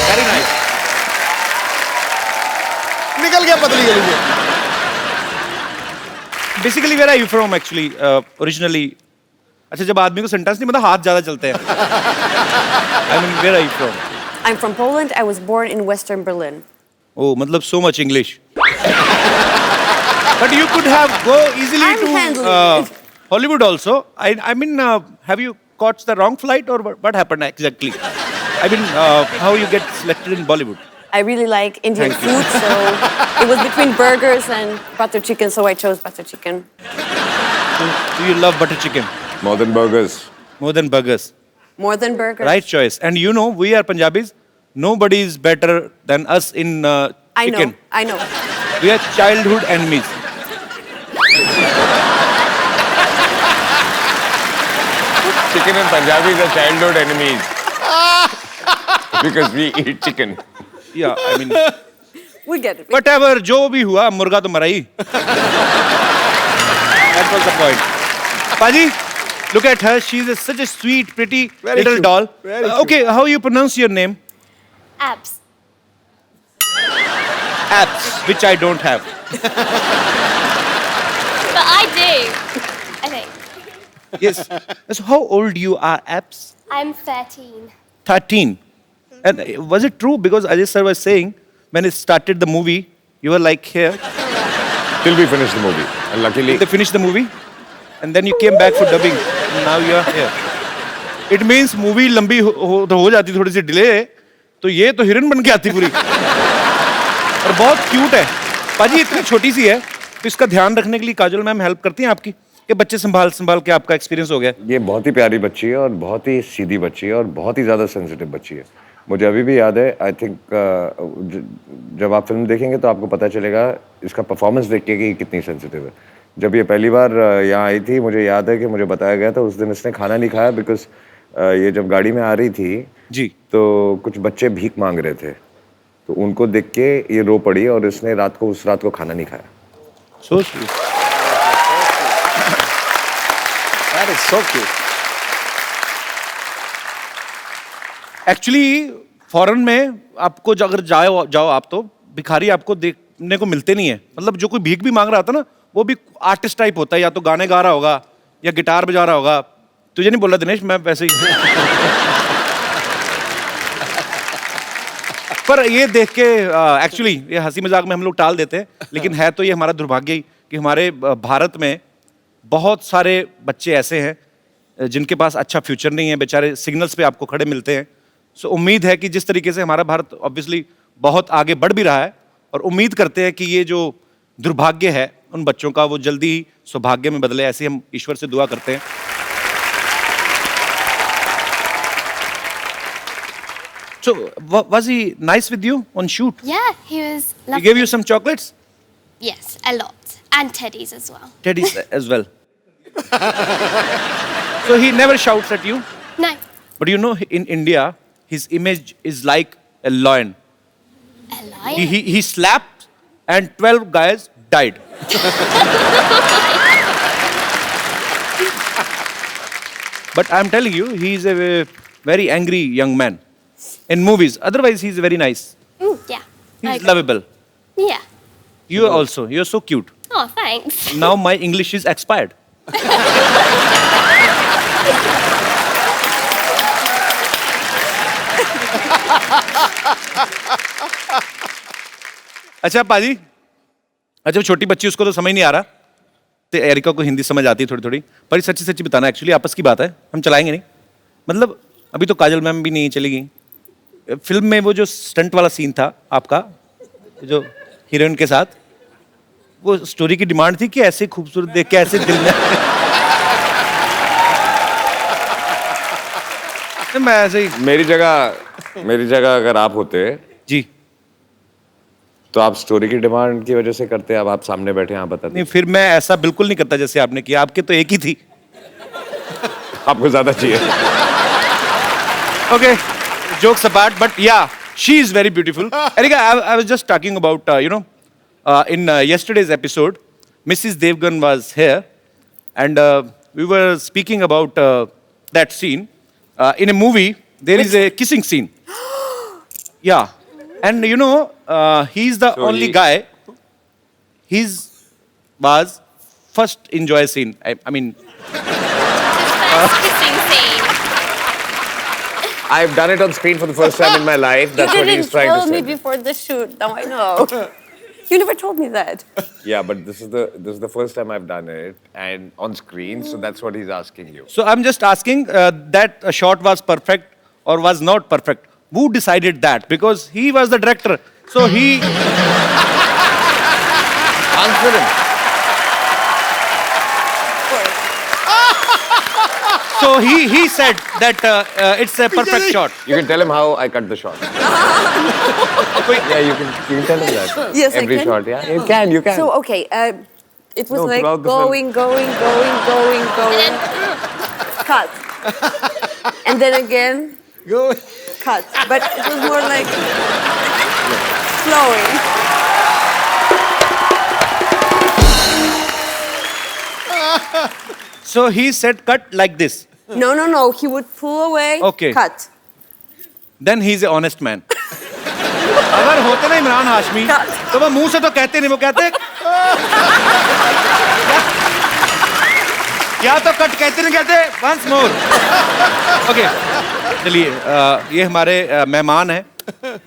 Very nice.
निकल गया पतली गली से।
Basically where are you from actually originally? अच्छा जब आदमी को सेंटेंस नहीं मतलब हाथ ज्यादा चलते हैं। I mean where are you from?
I'm from Poland. I was born in Western Berlin.
Oh, मतलब so much English. But you could have go easily
I'm
to
handling it.
Hollywood also. I mean, have you caught the wrong flight or what happened exactly? I mean, how you get selected in Bollywood?
I really like Indian
Thank you.
food, so it was between burgers and butter chicken, so I chose butter chicken.
Do you love butter chicken
More than burgers.
more than burgers?
More than burgers.
Right choice. And you know, we are Punjabis. Nobody is better than us in chicken.
I know.
We are childhood enemies.
Chicken and Punjabis are childhood enemies. Because we eat chicken.
Yeah, I mean,
We get it.
whatever, जो भी हुआ, मुर्गा तो मरा ही. That was the point. Paji, look at her. She's such a sweet, pretty
Very
little
cute.
doll.
Very
Okay, how you pronounce your name?
Abs.
Abs, which I don't have.
But I do. I think.
Yes. So how old you are, Abs?
I'm 13.
13. And was it true? Because Ajay sir was saying when it started the movie, you were like here.
Till we finished the movie. And luckily,
They finished the movie, and then you came back for dubbing. And now you are here. It means movie लंबी हो जाती थोड़ी सी delay, तो ये तो heroine बन के आती पूरी. और बहुत क्यूट है. पाजी इतनी छोटी सी है, तो इसका ध्यान रखने के लिए काजल मैम हेल्प करती हैं आपकी? ये बच्चे संभाल के आपका एक्सपीरियंस हो गया?
ये बहुत ही प्यारी बच्ची है और बहुत ही सीधी बच्ची है और बहुत ही ज़्यादा सेंसिटिव बच्ची है. मुझे अभी भी याद है, आई थिंक जब आप फिल्म देखेंगे तो आपको पता चलेगा इसका परफॉर्मेंस देख के कि कितनी सेंसिटिव है. जब ये पहली बार यहाँ आई थी, मुझे याद है कि मुझे बताया गया था उस दिन इसने खाना नहीं खाया बिकॉज ये जब गाड़ी में आ रही थी
जी,
तो कुछ बच्चे भीख मांग रहे थे, तो उनको देख के ये रो पड़ी और इसने उस रात को खाना नहीं खाया.
So sweet.
That is so cute.
Actually foreign में आपको अगर जाओ आप, तो भिखारी आपको देखने को मिलते नहीं है. मतलब जो कोई भीख भी मांग रहा था ना, वो भी आर्टिस्ट टाइप होता है, या तो गाने गा रहा होगा या गिटार बजा रहा होगा. तुझे नहीं बोल रहा दिनेश, मैं वैसे ही. पर ये देख के एक्चुअली ये हंसी मजाक में हम लोग टाल देते हैं, लेकिन है तो ये हमारा दुर्भाग्य ही कि हमारे भारत में बहुत सारे बच्चे ऐसे हैं जिनके पास अच्छा फ्यूचर नहीं है, बेचारे सिग्नल्स पे आपको खड़े मिलते हैं. सो उम्मीद है कि जिस तरीके से हमारा भारत ऑब्वियसली बहुत आगे बढ़ भी रहा है, और उम्मीद करते हैं कि ये जो दुर्भाग्य है उन बच्चों का, वो जल्दी ही सौभाग्य में बदले. ऐसे हम ईश्वर से दुआ करते हैं. So, was he nice with you on shoot?
Yeah, he was
He
lovely.
gave you some chocolates?
Yes, a lot. And teddies as well.
Teddies as well. So he never shouts at you?
No.
But you know, in India, his image is like a lion.
A lion?
He slapped and 12 guys died. But I'm telling you, he's a very angry young man. In movies. Otherwise, he's very nice.
Yeah.
He's
Okay.
lovable.
Yeah.
You also. You're so cute.
Oh, thanks.
Now my English is expired. अच्छा पाजी, अच्छा वो छोटी बच्ची, उसको तो समझ नहीं आ रहा, तो एरिका को हिंदी समझ आती है थोड़ी थोड़ी. पर सच्ची सच्ची बताना, एक्चुअली आपस की बात है, हम चलाएंगे नहीं. मतलब अभी तो काजल मैम भी नहीं चलेगी. फिल्म में वो जो स्टंट वाला सीन था आपका, जो हीरोइन के साथ, वो स्टोरी की डिमांड थी कि ऐसे खूबसूरत देख के ऐसे दिल में मैं ऐसे ही.
मेरी जगह अगर आप होते
जी,
तो आप स्टोरी की डिमांड की वजह से करते. अब आप सामने बैठे हैं, आप बताते.
नहीं, फिर मैं ऐसा बिल्कुल नहीं करता जैसे आपने किया. आपके तो एक ही थी.
आपको ज्यादा चाहिए.
Okay, jokes apart, but yeah, she is very beautiful. Erika, I was just talking about, in yesterday's episode, Mrs. Devgan was here, and we were speaking about that scene. In a movie, there is a kissing scene. Yeah, and he's the only guy. His was first enjoy scene. I mean.
First kissing scene.
I've done it on screen for the first time in my life. That's
You
what
didn't
he's trying to
tell me
say.
before the shoot. Now I know. You never told me that.
Yeah, but this is the first time I've done it and on screen, so that's what he's asking you.
So I'm just asking that a shot was perfect or was not perfect. Who decided that? Because he was the director. So he
Answer him.
so he said that it's a perfect shot.
You can tell him how I cut the shot. Yeah, you can tell him that.
Yes, I
Every
can.
shot, yeah. You can.
So, okay, it was
No,
like
throughout the film.
going, cut. And then again, cut. But it was more like flowing.
So he said cut like this.
No. He would pull away,
Okay.
cut.
Then he's an honest man. अगर होते ना इमरान हाशमी, तो वो मुंह से तो कहते नहीं, वो कहते या तो कट कहते नहीं, कहते once more. Okay. चलिए, ये हमारे मेहमान हैं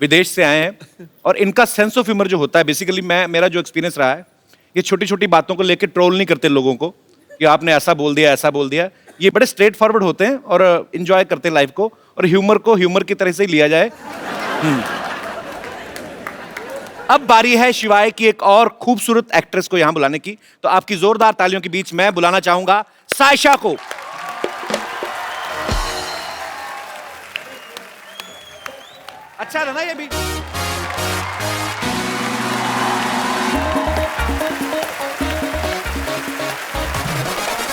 विदेश से आए हैं और इनका सेंस ऑफ ह्यूमर जो होता है, बेसिकली मेरा जो एक्सपीरियंस रहा है, ये छोटी छोटी बातों को लेकर ट्रोल नहीं करते लोगों को कि आपने ऐसा बोल दिया, ऐसा बोल दिया। ये बड़े स्ट्रेट फॉरवर्ड होते हैं और इंजॉय करते हैं लाइफ को, और ह्यूमर को ह्यूमर की तरह से ही लिया जाए। अब बारी है शिवाय की एक और खूबसूरत एक्ट्रेस को यहां बुलाने की, तो आपकी जोरदार तालियों के बीच मैं बुलाना चाहूंगा सायशा को। अच्छा था ना ये भी?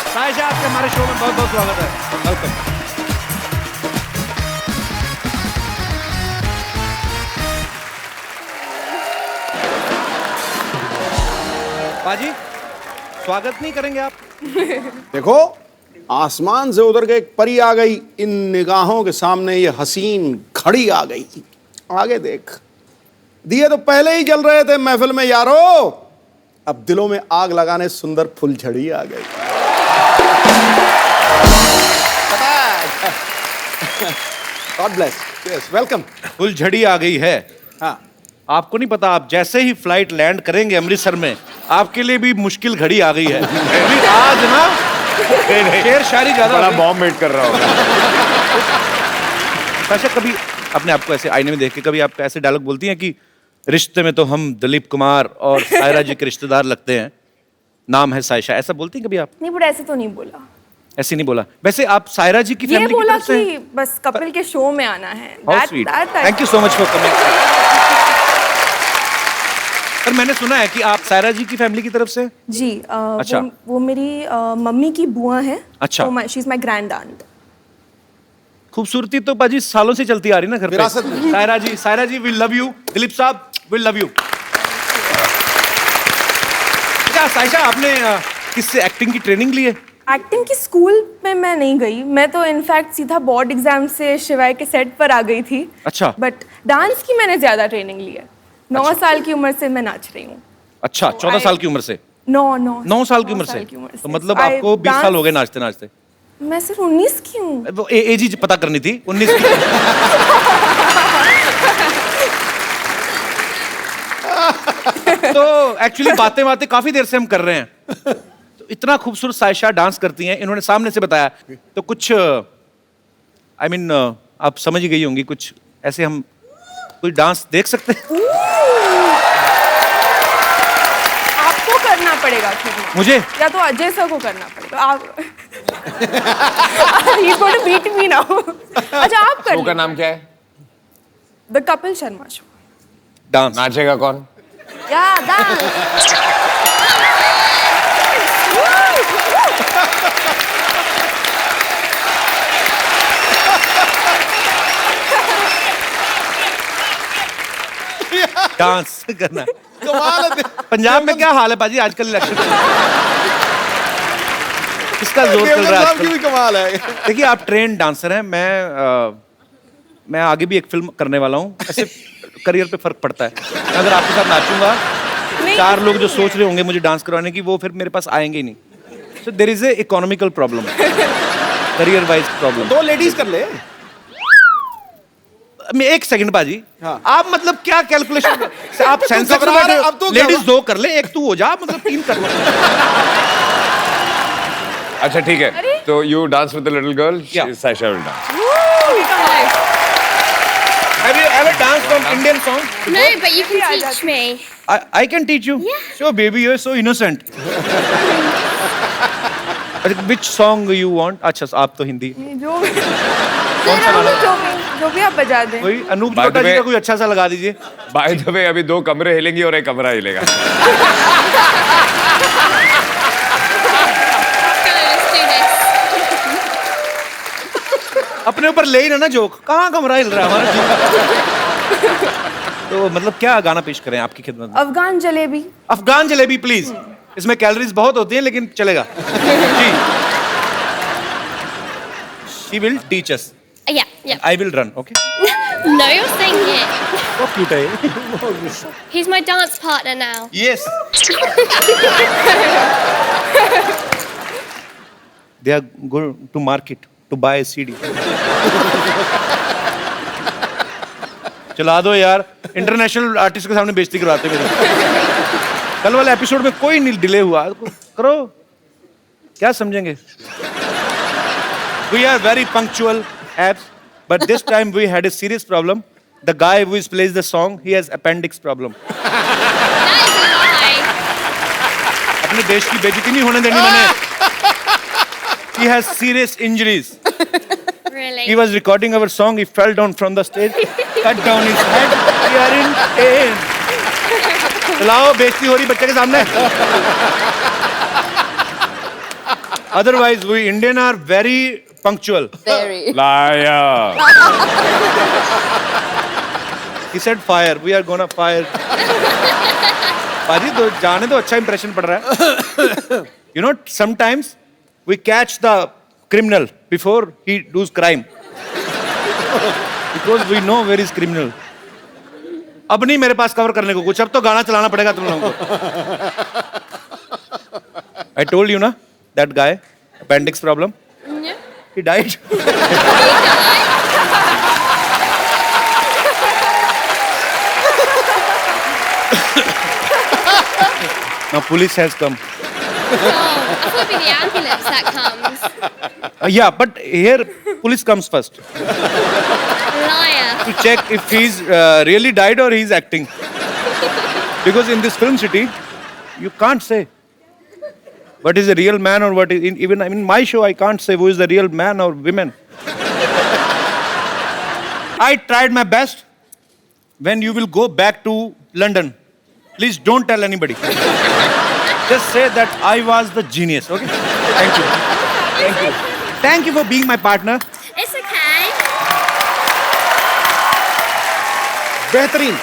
सायशा, आपके हमारे शो में बहुत बहुत स्वागत है। वेलकम। बाजी, स्वागत नहीं करेंगे आप?
देखो, आसमान से उतर के एक परी आ गई, इन निगाहों के सामने ये हसीन घड़ी आ गई। आगे देख, दिए तो पहले ही जल रहे थे महफिल में यारो, अब दिलों में आग लगाने सुंदर फुलझड़ी आ गई। God bless, yes, welcome.
फुलझड़ी आ गई है।
हाँ,
आपको नहीं पता, आप जैसे ही फ्लाइट लैंड करेंगे अमृतसर में, आपके लिए भी मुश्किल घड़ी आ गई है। अभी आज ना शेर शायरी ज्यादा
बड़ा बॉम्ब मेट कर रहा होगा।
सायशा, कभी अपने आप को ऐसे आईने में देख के कभी आप ऐसे डायलॉग बोलती हैं कि रिश्ते में तो हम दिलीप कुमार और सायरा जी के रिश्तेदार लगते हैं, नाम है सायशा, ऐसा बोलती हैं कभी आप?
नहीं, बट ऐसे तो नहीं बोला।
ऐसे नहीं बोला। वैसे आप सायरा जी की
ये
फैमिली
बोला
की तरफ से
कि बस कपिल के शो में आना है।
How sweet. Thank you so much for coming. पर मैंने सुना है कि आप सायरा जी की फैमिली की तरफ से?
जी,
अच्छा।
वो मेरी मम्मी की बुआ है।
अच्छा।
She is my grand aunt.
खूबसूरती तो बाजी सालों से चलती आ रही ना घर पे। सायरा जी वी लव यू। दिलीप साहब वी लव यू। क्या सायशा, आपने किससे एक्टिंग की ट्रेनिंग ली है?
एक्टिंग की स्कूल में मैं नहीं गई, मैं तो इनफैक्ट सीधा बोर्ड एग्जाम से शिवाय के सेट पर आ गई थी।
अच्छा।
बट डांस की मैंने ज्यादा ट्रेनिंग ली है। 9 साल की उम्र से मैं नाच रही हूँ।
अच्छा, 14 साल की उम्र से?
9
साल की उम्र से? तो मतलब आपको 20 साल हो गए नाचते नाचते?
मैं सिर्फ 19 की हूँ।
वो एज ही पता करनी थी, 19 की। तो एक्चुअली बातें बातें काफी देर से हम कर रहे हैं। तो इतना खूबसूरत सायशा डांस करती हैं, इन्होंने सामने से बताया, तो कुछ आई मीन आप समझ ही गई होंगी, कुछ ऐसे हम कोई डांस देख सकते हैं?
आपको करना पड़ेगा खुद में।
मुझे?
या तो अजय सर को करना पड़ेगा। आप He's going to beat me now. अच्छा, आप कर।
शो का नाम क्या है?
The Kapil Sharma show.
Dance
नाचेगा कौन?
या डांस।
डांस करना। पंजाब में क्या हाल है बाजी आजकल इलेक्शन? किसका जोर चल रहा है आजकल?
भी कमाल है।
देखिए, आप ट्रेंड डांसर हैं, मैं आगे भी एक फिल्म करने वाला हूँ। ऐसे करियर पे फर्क पड़ता है। अगर आपके साथ नाचूंगा, 4 लोग जो सोच रहे होंगे मुझे डांस करवाने की, वो फिर मेरे पास आएंगे ही नहीं। So there is a economical problem, career wise problem.
2 ladies कर ले।
एक सेकंड बाजी,
हाँ।
आप मतलब क्या कैलकुलेशन? आप सेंसेक्स में बैठे हो, लेडीज 2 कर ले, 1 तू हो जा, मतलब 3 कर लो।
अच्छा ठीक है, तो you dance with the little girl, Sayyeshaa will dance.
Have you ever danced from Indian song?
No, but you can teach me.
I can teach you.
Yeah.
Sure, baby, you're so innocent. Which song you want? अच्छा, आप तो हिंदी।
जो भी आप बजा दें।
कोई अनूप जलोटा जी का कोई अच्छा सा लगा दीजिए।
बाय द वे, अभी 2 कमरे हिलेंगी और 1 कमरा हिलेगा।
अपने ऊपर ले ही ना जोक, कहाँ कमरा हिल रहा है हमारा? तो मतलब क्या गाना पेश करें आपकी खिदमत में?
अफगान जलेबी।
अफगान जलेबी प्लीज। इसमें कैलोरीज बहुत होती हैं लेकिन चलेगा। जी। She will teach us.
Yeah, yeah.
I will run, okay?
No, you're singing.
बहुत cute है ये।
He's my dance partner now.
Yes. They are going to market to buy a CD. चला दो यार, इंटरनेशनल आर्टिस्ट के सामने बेइज्जती करवाते मेरे। कल वाले एपिसोड में कोई नहीं डिले हुआ, करो, क्या समझेंगे? We are very punctual, abs, but this time we had a serious problem. The guy who plays the song, he has appendix problem. अपने देश की बेइज्जती नहीं होने देनी मैंने। He has serious injuries.
Really?
He was recording our song. He fell down from the stage, cut down his head. We are in pain. चलाओ, बेइज्जती हो रही बच्चे के सामने। Otherwise, we Indian are very punctual.
Very.
Liar. He said fire. We are gonna fire. पाजी तो जाने तो अच्छा इंप्रेशन पड़ रहा है। You know, sometimes we catch the criminal before he does crime. Because we know where is criminal. अब नहीं मेरे पास कवर करने को कुछ, अब तो गाना चलाना पड़ेगा तुम लोगों को। I told you ना, that guy, appendix problem.
Yeah.
He died. Now police has come.
Oh, I thought it'd be the ambulance that comes.
Yeah, but here police comes first
Liar.
to check if he's really died or he's acting. Because in this film city, you can't say what is a real man or what is even in my show I can't say who is the real man or women. I tried my best. When you will go back to London, please don't tell anybody. Just say that I was the genius, okay? Thank you. Thank you. Thank you for being my partner.
It's okay.
बेहतरीन।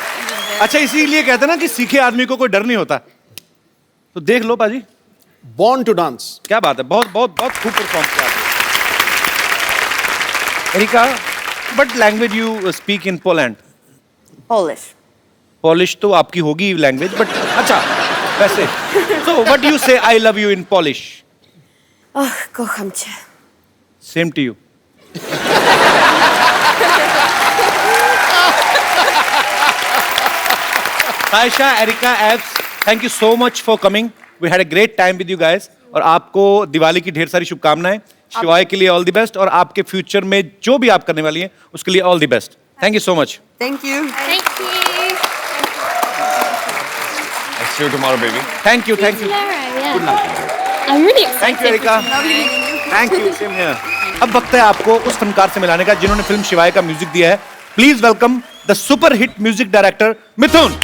अच्छा, इसीलिए कहते हैं ना कि सीखे आदमी को कोई डर नहीं होता। तो देख लो पाजी,
Born to dance.
क्या बात है, बहुत बहुत बहुत खूब परफॉर्म किया आपने। Erika, what language you speak in Poland?
Polish.
Polish तो आपकी होगी लैंग्वेज, बट अच्छा वैसे so what do you say I love you in Polish?
Oh, kocham cię.
Same to you. Aisha, Erika, Abs, thank you so much for coming. We had a great time with you guys. और आपको दिवाली की ढेर सारी शुभकामनाएं। शिवाय के लिए all the best, और आपके फ्यूचर में जो भी आप करने वाली हैं उसके लिए all the best. Thank you so much.
Thank you.
Thank you.
I'll see you tomorrow, baby.
Thank you, thank you.
Tomorrow, yeah. I'm really excited.
Thank you Erika. Thank you, same here. अब वक्त है आपको उस फनकार से मिलाने का जिन्होंने film शिवाय का म्यूजिक दिया है। Please welcome the super hit music director Mithoon.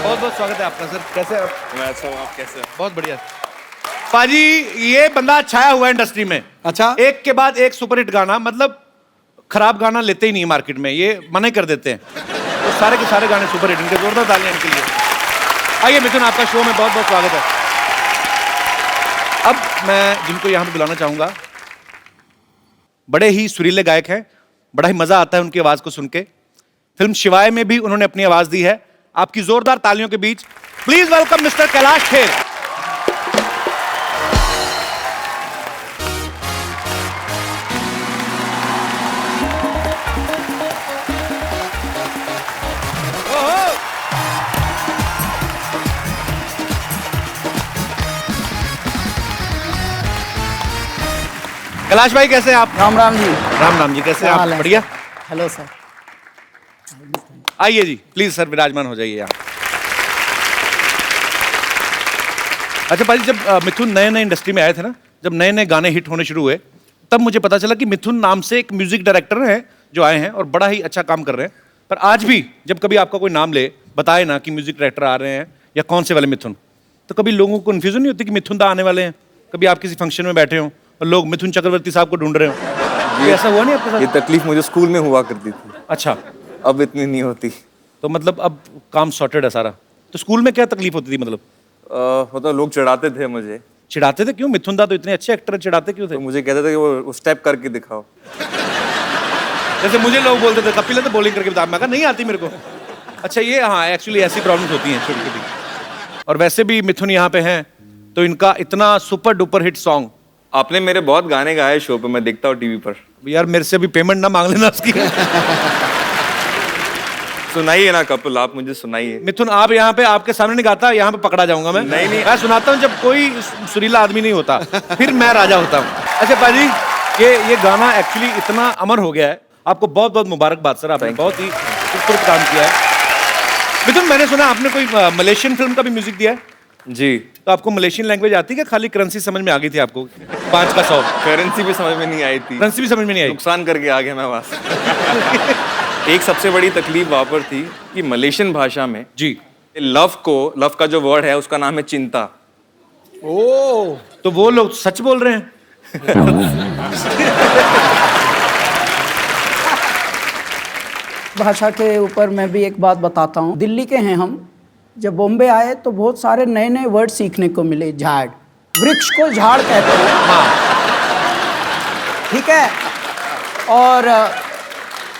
बहुत बहुत स्वागत है आपका सर। कैसे हैं आप?
मैं अच्छा हूँ, आप कैसे?
बहुत बढ़िया। पाजी, ये बंदा छाया हुआ है इंडस्ट्री में।
अच्छा।
एक के बाद एक सुपरहिट गाना, मतलब खराब गाना लेते ही नहीं मार्केट में, ये मना कर देते हैं। तो सारे के सारे गाने सुपरहिट, इनके जोरदार तालियां इनके लिए। आइए मिथुन, आपका शो में बहुत बहुत स्वागत है। अब मैं जिनको यहाँ पे बुलाना चाहूंगा, बड़े ही सुरीले गायक हैं, बड़ा ही मजा आता है उनकी आवाज को सुन के। फिल्म शिवाय में भी उन्होंने अपनी आवाज दी है। आपकी जोरदार तालियों के बीच please welcome mister Kailash Kher. Kailash भाई कैसे हैं आप?
राम राम जी।
राम राम जी, कैसे हैं आप? बढ़िया।
Hello sir.
आइए जी, प्लीज सर विराजमान हो जाइए यहाँ। अच्छा भाई, जब मिथुन नए नए इंडस्ट्री में आए थे ना, जब नए नए गाने हिट होने शुरू हुए, तब मुझे पता चला कि मिथुन नाम से एक म्यूजिक डायरेक्टर हैं जो आए हैं और बड़ा ही अच्छा काम कर रहे हैं। पर आज भी जब कभी आपका कोई नाम ले, बताए ना कि म्यूजिक डायरेक्टर आ रहे हैं या कौन से वाले मिथुन, तो कभी लोगों को कन्फ्यूजन नहीं होती कि मिथुन दा आने वाले हैं? कभी आप किसी फंक्शन में बैठे हो और लोग मिथुन चक्रवर्ती साहब को ढूंढ रहे हो, ये ऐसा हुआ नहीं आपके साथ?
ये तकलीफ मुझे स्कूल में हुआ करती थी।
अच्छा,
अब इतनी नहीं होती।
तो मतलब अब काम सॉर्टेड है सारा। तो स्कूल में क्या तकलीफ होती थी मतलब?
मतलब लोग चिढ़ाते थे मुझे।
चिढ़ाते थे? क्यों? मिथुन दा तो इतने अच्छे एक्टर, चिढ़ाते क्यों थे?
तो मुझे कहते थे कि वो स्टेप करके दिखाओ।
जैसे मुझे लोग बोलते थे कपिल है तो बॉलिंग करके बता, मैं कहा नहीं आती मेरे को। अच्छा ये हाँ एक्चुअली ऐसी प्रॉब्लम्स होती हैं छोटी छोटी। और वैसे भी मिथुन यहाँ पे हैं तो इनका इतना सुपर डुपर हिट सॉन्ग।
आपने मेरे बहुत गाने गाए शो पे, मैं देखता हूँ टीवी पर।
यार मेरे से अभी पेमेंट ना मांग लेना उसकी।
सुनाइए ना कपिल, आप मुझे सुनाइए।
मिथुन आप यहाँ पे आपके सामने नहीं गाता, यहाँ पे पकड़ा जाऊंगा मैं।
नहीं।
मैं सुनाता हूँ जब कोई सुरीला आदमी नहीं होता, फिर मैं राजा होता हूँ। अच्छा पाजी ये गाना एक्चुअली इतना अमर हो गया है, आपको बहुत बहुत मुबारकबाद सर, आपने बहुत ही खूबसूरत काम किया है। मिथुन मैंने सुना आपने कोई मलेशियन फिल्म का भी म्यूजिक दिया है?
जी।
तो आपको मलेशियन लैंग्वेज आती है, खाली करेंसी समझ में आ गई थी आपको? 5 का 100
करेंसी भी समझ में नहीं आई थी।
करेंसी भी समझ में नहीं आई,
नुकसान करके आ गया मैं वहां से। एक सबसे बड़ी तकलीफ वहां पर थी कि मलेशियन भाषा में
जी
लव का जो वर्ड है उसका नाम है चिंता।
ओ तो वो लोग सच बोल रहे हैं।
भाषा के ऊपर मैं भी एक बात बताता हूँ। दिल्ली के हैं हम, जब बॉम्बे आए तो बहुत सारे नए नए वर्ड सीखने को मिले। झाड़, वृक्ष को झाड़ कहते हैं। हाँ ठीक है। और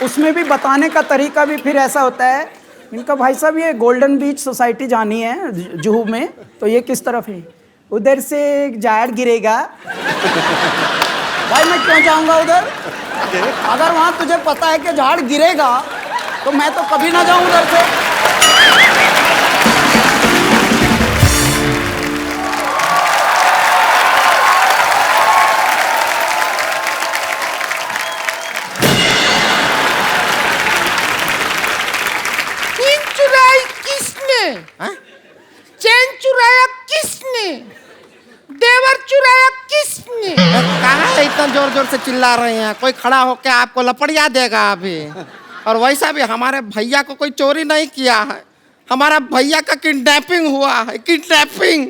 उसमें भी बताने का तरीका भी फिर ऐसा होता है। इनका भाई साहब ये गोल्डन बीच सोसाइटी जानी है जुहू में, तो ये किस तरफ है? उधर से एक झाड़ गिरेगा। भाई मैं क्यों जाऊंगा उधर? अगर वहां तुझे पता है कि झाड़ गिरेगा तो मैं तो कभी ना जाऊं उधर से।
चैन चुराया किसने? देवर चुराया किसने? कहाँ इतना जोर जोर से चिल्ला रहे हैं? कोई खड़ा होके आपको लपड़िया देगा अभी। और वैसा भी हमारे भैया को कोई चोरी नहीं किया है, हमारा भैया का किडनैपिंग हुआ है। किडनैपिंग।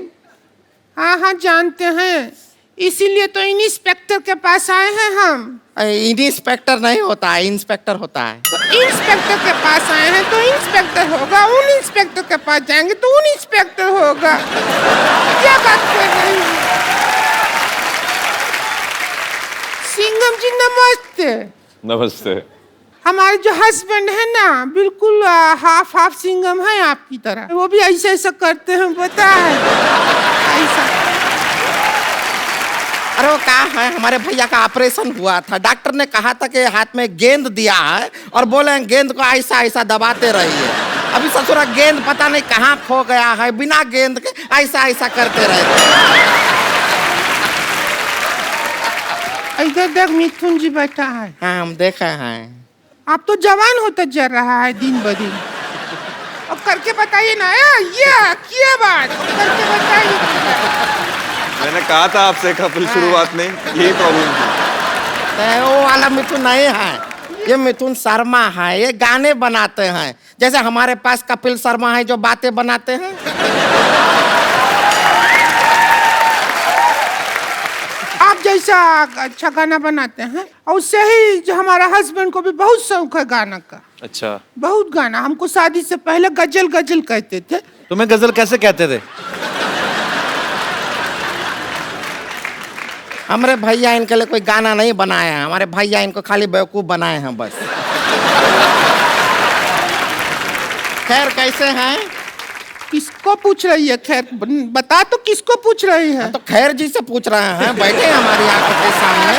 हाँ हाँ जानते हैं, इसीलिए तो इंस्पेक्टर के पास आए हैं हम। इंस्पेक्टर नहीं होता है, इंस्पेक्टर होता है। तो इंस्पेक्टर के पास आए हैं तो इंस्पेक्टर होगा, उन इंस्पेक्टर के पास जाएंगे तो उन इंस्पेक्टर होगा। क्या बात कर रही हैं? सिंघम जी नमस्ते।
नमस्ते।
हमारे जो हस्बैंड है ना बिल्कुल हाफ हाफ सिंघम है आपकी तरह, वो भी ऐसा ऐसा करते हैं, पता है ऐसा। अरे वो क्या है, हमारे भैया का ऑपरेशन हुआ था, डॉक्टर ने कहा था कि हाथ में गेंद दिया है और बोले गेंद को ऐसा ऐसा दबाते रहिए। अभी ससुरा गेंद पता नहीं कहाँ खो गया है, बिना गेंद के ऐसा ऐसा करते रहते। इधर देख मिथुन जी बैठा है। हाँ हम देखा है। आप तो जवान होता जा रहा है दिन ब दिन। अब करके बताइए ना, ये क्या बात करके बताइए।
मैंने कहा था आपसे कपिल शुरुआत में यही प्रॉब्लम थी।
वो वाला मिथुन नहीं है, ये मिथुन शर्मा है, ये गाने बनाते हैं। जैसे हमारे पास कपिल शर्मा है जो बातें बनाते हैं। आप जैसा अच्छा गाना बनाते हैं, और उससे ही जो हमारा हस्बैंड को भी बहुत शौक है गाना का।
अच्छा।
बहुत गाना, हमको शादी से पहले गजल गजल कहते थे।
तुम्हें गजल कैसे कहते थे?
हमारे भैया इनके लिए कोई गाना नहीं बनाया है, हमारे भैया इनको खाली बेवकूफ बनाए हैं बस। खैर कैसे हैं? किसको पूछ रही है? खैर बता तो किसको पूछ रही है? तो खैर जी से पूछ रहे हैं, बैठे हमारी आंखों के सामने।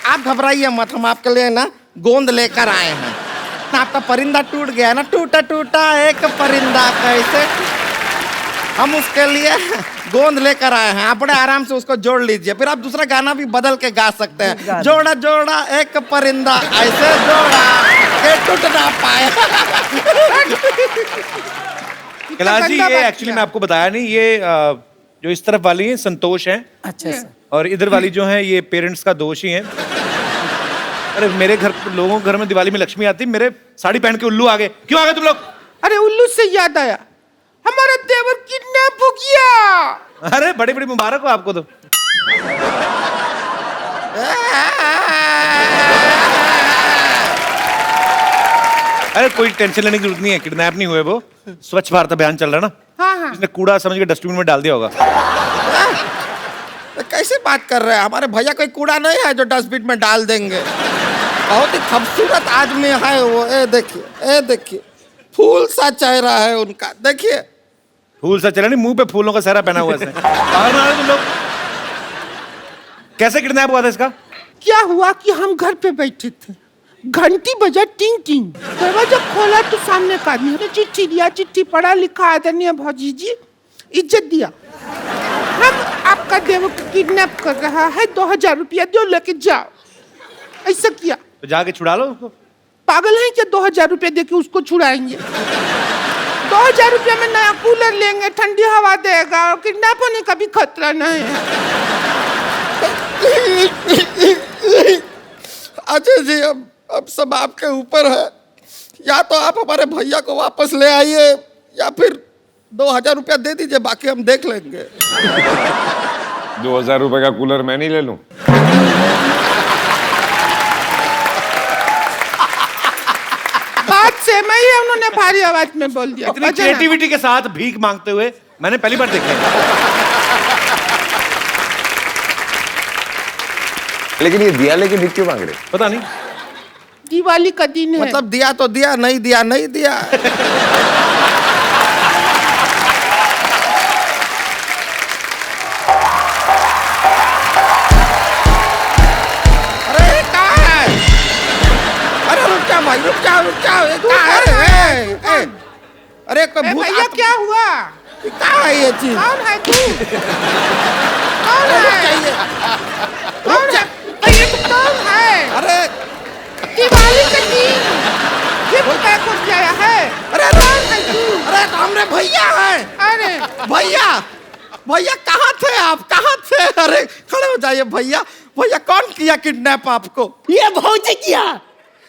आप घबराइए मत, हम आपके लिए ना गोंद लेकर आए हैं। आपका परिंदा टूट गया ना, टूटा टूटा एक परिंदा कैसे, हम उसके लिए गोंद लेकर आए हैं। आप बड़े आराम से उसको जोड़ लीजिए, फिर आप दूसरा गाना भी बदल के गा सकते हैं। जोड़ा जोड़ा एक परिंदा ऐसे जोड़ा के टूट ना पाए।
कैलाश जी ये एक्चुअली मैं आपको बताया नहीं, ये जो इस तरफ वाली है संतोष है।
अच्छा सर।
और इधर वाली जो है ये पेरेंट्स का दोष ही है। अरे मेरे घर लोगों के घर में दिवाली में लक्ष्मी आती, मेरे साड़ी पहन के उल्लू आ गए। क्यों आ गए तुम लोग? अरे उल्लू से याद आया, हमारा देवर किडनैप हो गया। अरे बड़ी बड़ी मुबारक हो आपको तो। अरे कोई टेंशन लेने की जरूरत नहीं है, किडनैप नहीं हुए वो। स्वच्छ भारत अभियान चल रहा है ना। हाँ हाँ। इसने कूड़ा समझ के डस्टबिन में डाल दिया होगा।
कैसे बात कर रहे हैं? हमारे भैया कोई कूड़ा नहीं है जो डस्टबिन में डाल देंगे। बहुत ही खूबसूरत आदमी है वो। ए देखिए फूल सा चेहरा है उनका, देखिए।
फूल सा चेहरा नहीं, मुंह पे फूलों का सहरा पहना हुआ है। तुम लोग कैसे किडनैप हुआ था इसका?
क्या हुआ कि हम घर पे बैठे थे, घंटी बजा टिंग टिंग, दरवाजा खोला तो सामने का आदमी ने चिट्ठी दिया। चिट्ठी पढ़ा लिखा, आदरणीय भौजी जी इज्जत दिया, हम आपका देव किडनैप कर रहा है, 2000 रुपया दो लेके जाओ। ऐसा किया
तो जाके छुड़ा लो उसको।
पागल है क्या? 2000 रुपया देके उसको छुड़ाएंगे? 2000 रुपया में नया कूलर लेंगे, ठंडी हवा देगा और किडनैप होने का भी खतरा नहीं है।
अच्छा जी, अब सब आपके ऊपर है। या तो आप हमारे भैया को वापस ले आइए या फिर 2000 रुपया दे दीजिए, बाकी हम देख लेंगे।
2000 रुपए का कूलर मैं नहीं ले लूं?
बात से मैं ही उन्होंने भारी आवाज में बोल दिया।
इतनी क्रिएटिविटी के साथ भीख मांगते हुए मैंने पहली बार देखा।
लेकिन ये दिया लेके भीख क्यों मांग रहे?
पता नहीं,
दिवाली का दिन है।
मतलब दिया तो दिया, नहीं दिया नहीं दिया। अरे कहाँ है? अरे रुक जाओ भाई, रुक जाओ। अरे कोई भूत
भैया क्या हुआ?
कहाँ है ये चीज?
कौन है तू? कौन है?
रुक जा।
कौन है?
अरे
दिवाली का दिन गिफ्ट पैक हो गया है।
अरे
कौन है तू?
अरे हमरे भैया है।
अरे
भैया कहाँ थे आप? कहाँ थे? अरे खड़े हो जाइए भैया। भैया कौन किया किडनैप आपको?
ये भौजी किया,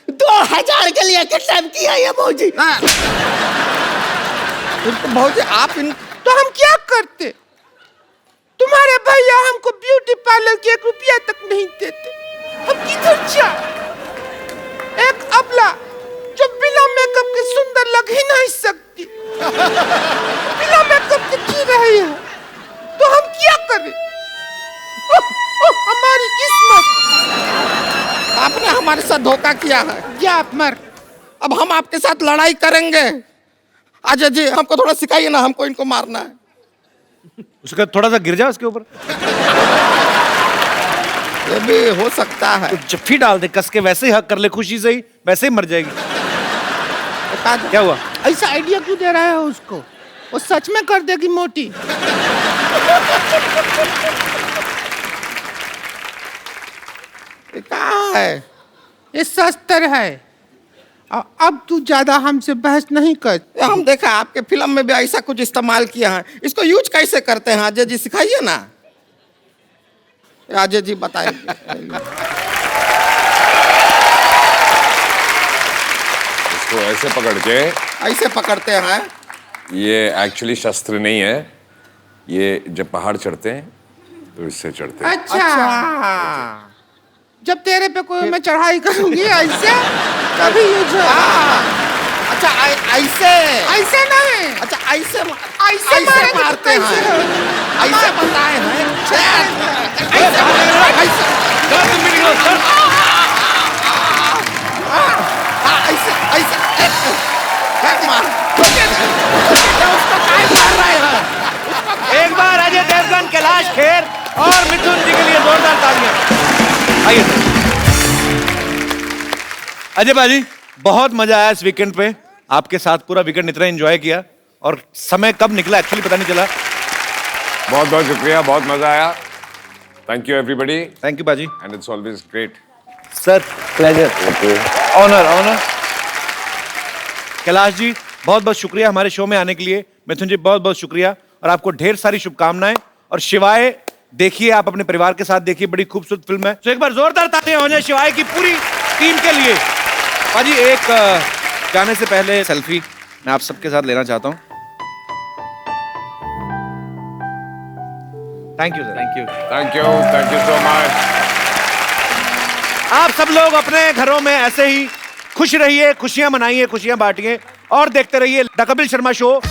2000 के लिए किडनैप किया ये भौजी।
तो भौजी आप इन
तो हम क्या करते? तुम्हारे भैया हमको ब्यूटी पार्लर के 1 रुपया तक नहीं देते। हम किधर जाए? एक अबला जो बिना मेकअप के सुंदर लग ही नहीं सकती, बिना मेकअप के जी रही है, तो हम क्या करें? हमारी किस्मत।
आपने हमारे साथ धोखा किया है।
क्या आप मर?
अब हम आपके साथ लड़ाई करेंगे। अजय जी हमको थोड़ा सिखाइए ना, हमको इनको मारना है।
उसका थोड़ा सा गिर जा उसके ऊपर।
ये भी हो सकता है।
तो जफ्फी डाल दे कस के, वैसे ही हक कर ले खुशी से ही, वैसे ही मर जाएगी। क्या हुआ?
ऐसा आइडिया क्यों दे रहा है उसको? वो सच में कर देगी मोटी।
ये कहाँ है?
ये शस्त्र है। अब तू ज्यादा हमसे बहस नहीं कर।
हम देखा आपके फिल्म में भी ऐसा कुछ इस्तेमाल किया है। इसको यूज कैसे करते हैं अजय जी, सिखाइए ना। अजय जी बताइए।
इसको ऐसे पकड़ के
ऐसे पकड़ते हैं।
ये एक्चुअली शस्त्र नहीं है, ये जब पहाड़ चढ़ते हैं तो इससे चढ़ते हैं।
अच्छा। जब तेरे पे कोई मैं चढ़ाई करूंगी ऐसे तभी यूज हो।
अच्छा ऐसे
नहीं।
अच्छा ऐसे
मारते हैं।
ऐसे बताए हैं।
एक बार अजय देवगन, कैलाश खेर और मिथुन जी के लिए जोरदार तालियां। आइए अजय भाजी, बहुत मजा आया इस वीकेंड पे। आपके साथ पूरा वीकेंड इतना एंजॉय किया और समय कब निकला एक्चुअली पता नहीं चला।
बहुत बहुत शुक्रिया, बहुत मजा आया। Thank you everybody.
Thank you बाजी।
And it's always great
sir. Pleasure, honour. Kailash ji बहुत बहुत शुक्रिया हमारे शो में आने के लिए। मिथुन जी बहुत बहुत शुक्रिया और आपको ढेर सारी शुभकामनाएं। और शिवाय देखिए, आप अपने परिवार के साथ देखिए, बड़ी खूबसूरत फिल्म है। तो एक बार जोरदार तालियां हो जाए शिवाय की पूरी टीम के लिए। भाजी एक जाने से पहले सेल्फी मैं आप सबके साथ लेना चाहता हूं। Thank you sir.
Thank you so much.
आप सब लोग अपने घरों में ऐसे ही खुश रहिए, खुशियां मनाइए, खुशियां बांटिए और देखते रहिए द कपिल शर्मा शो।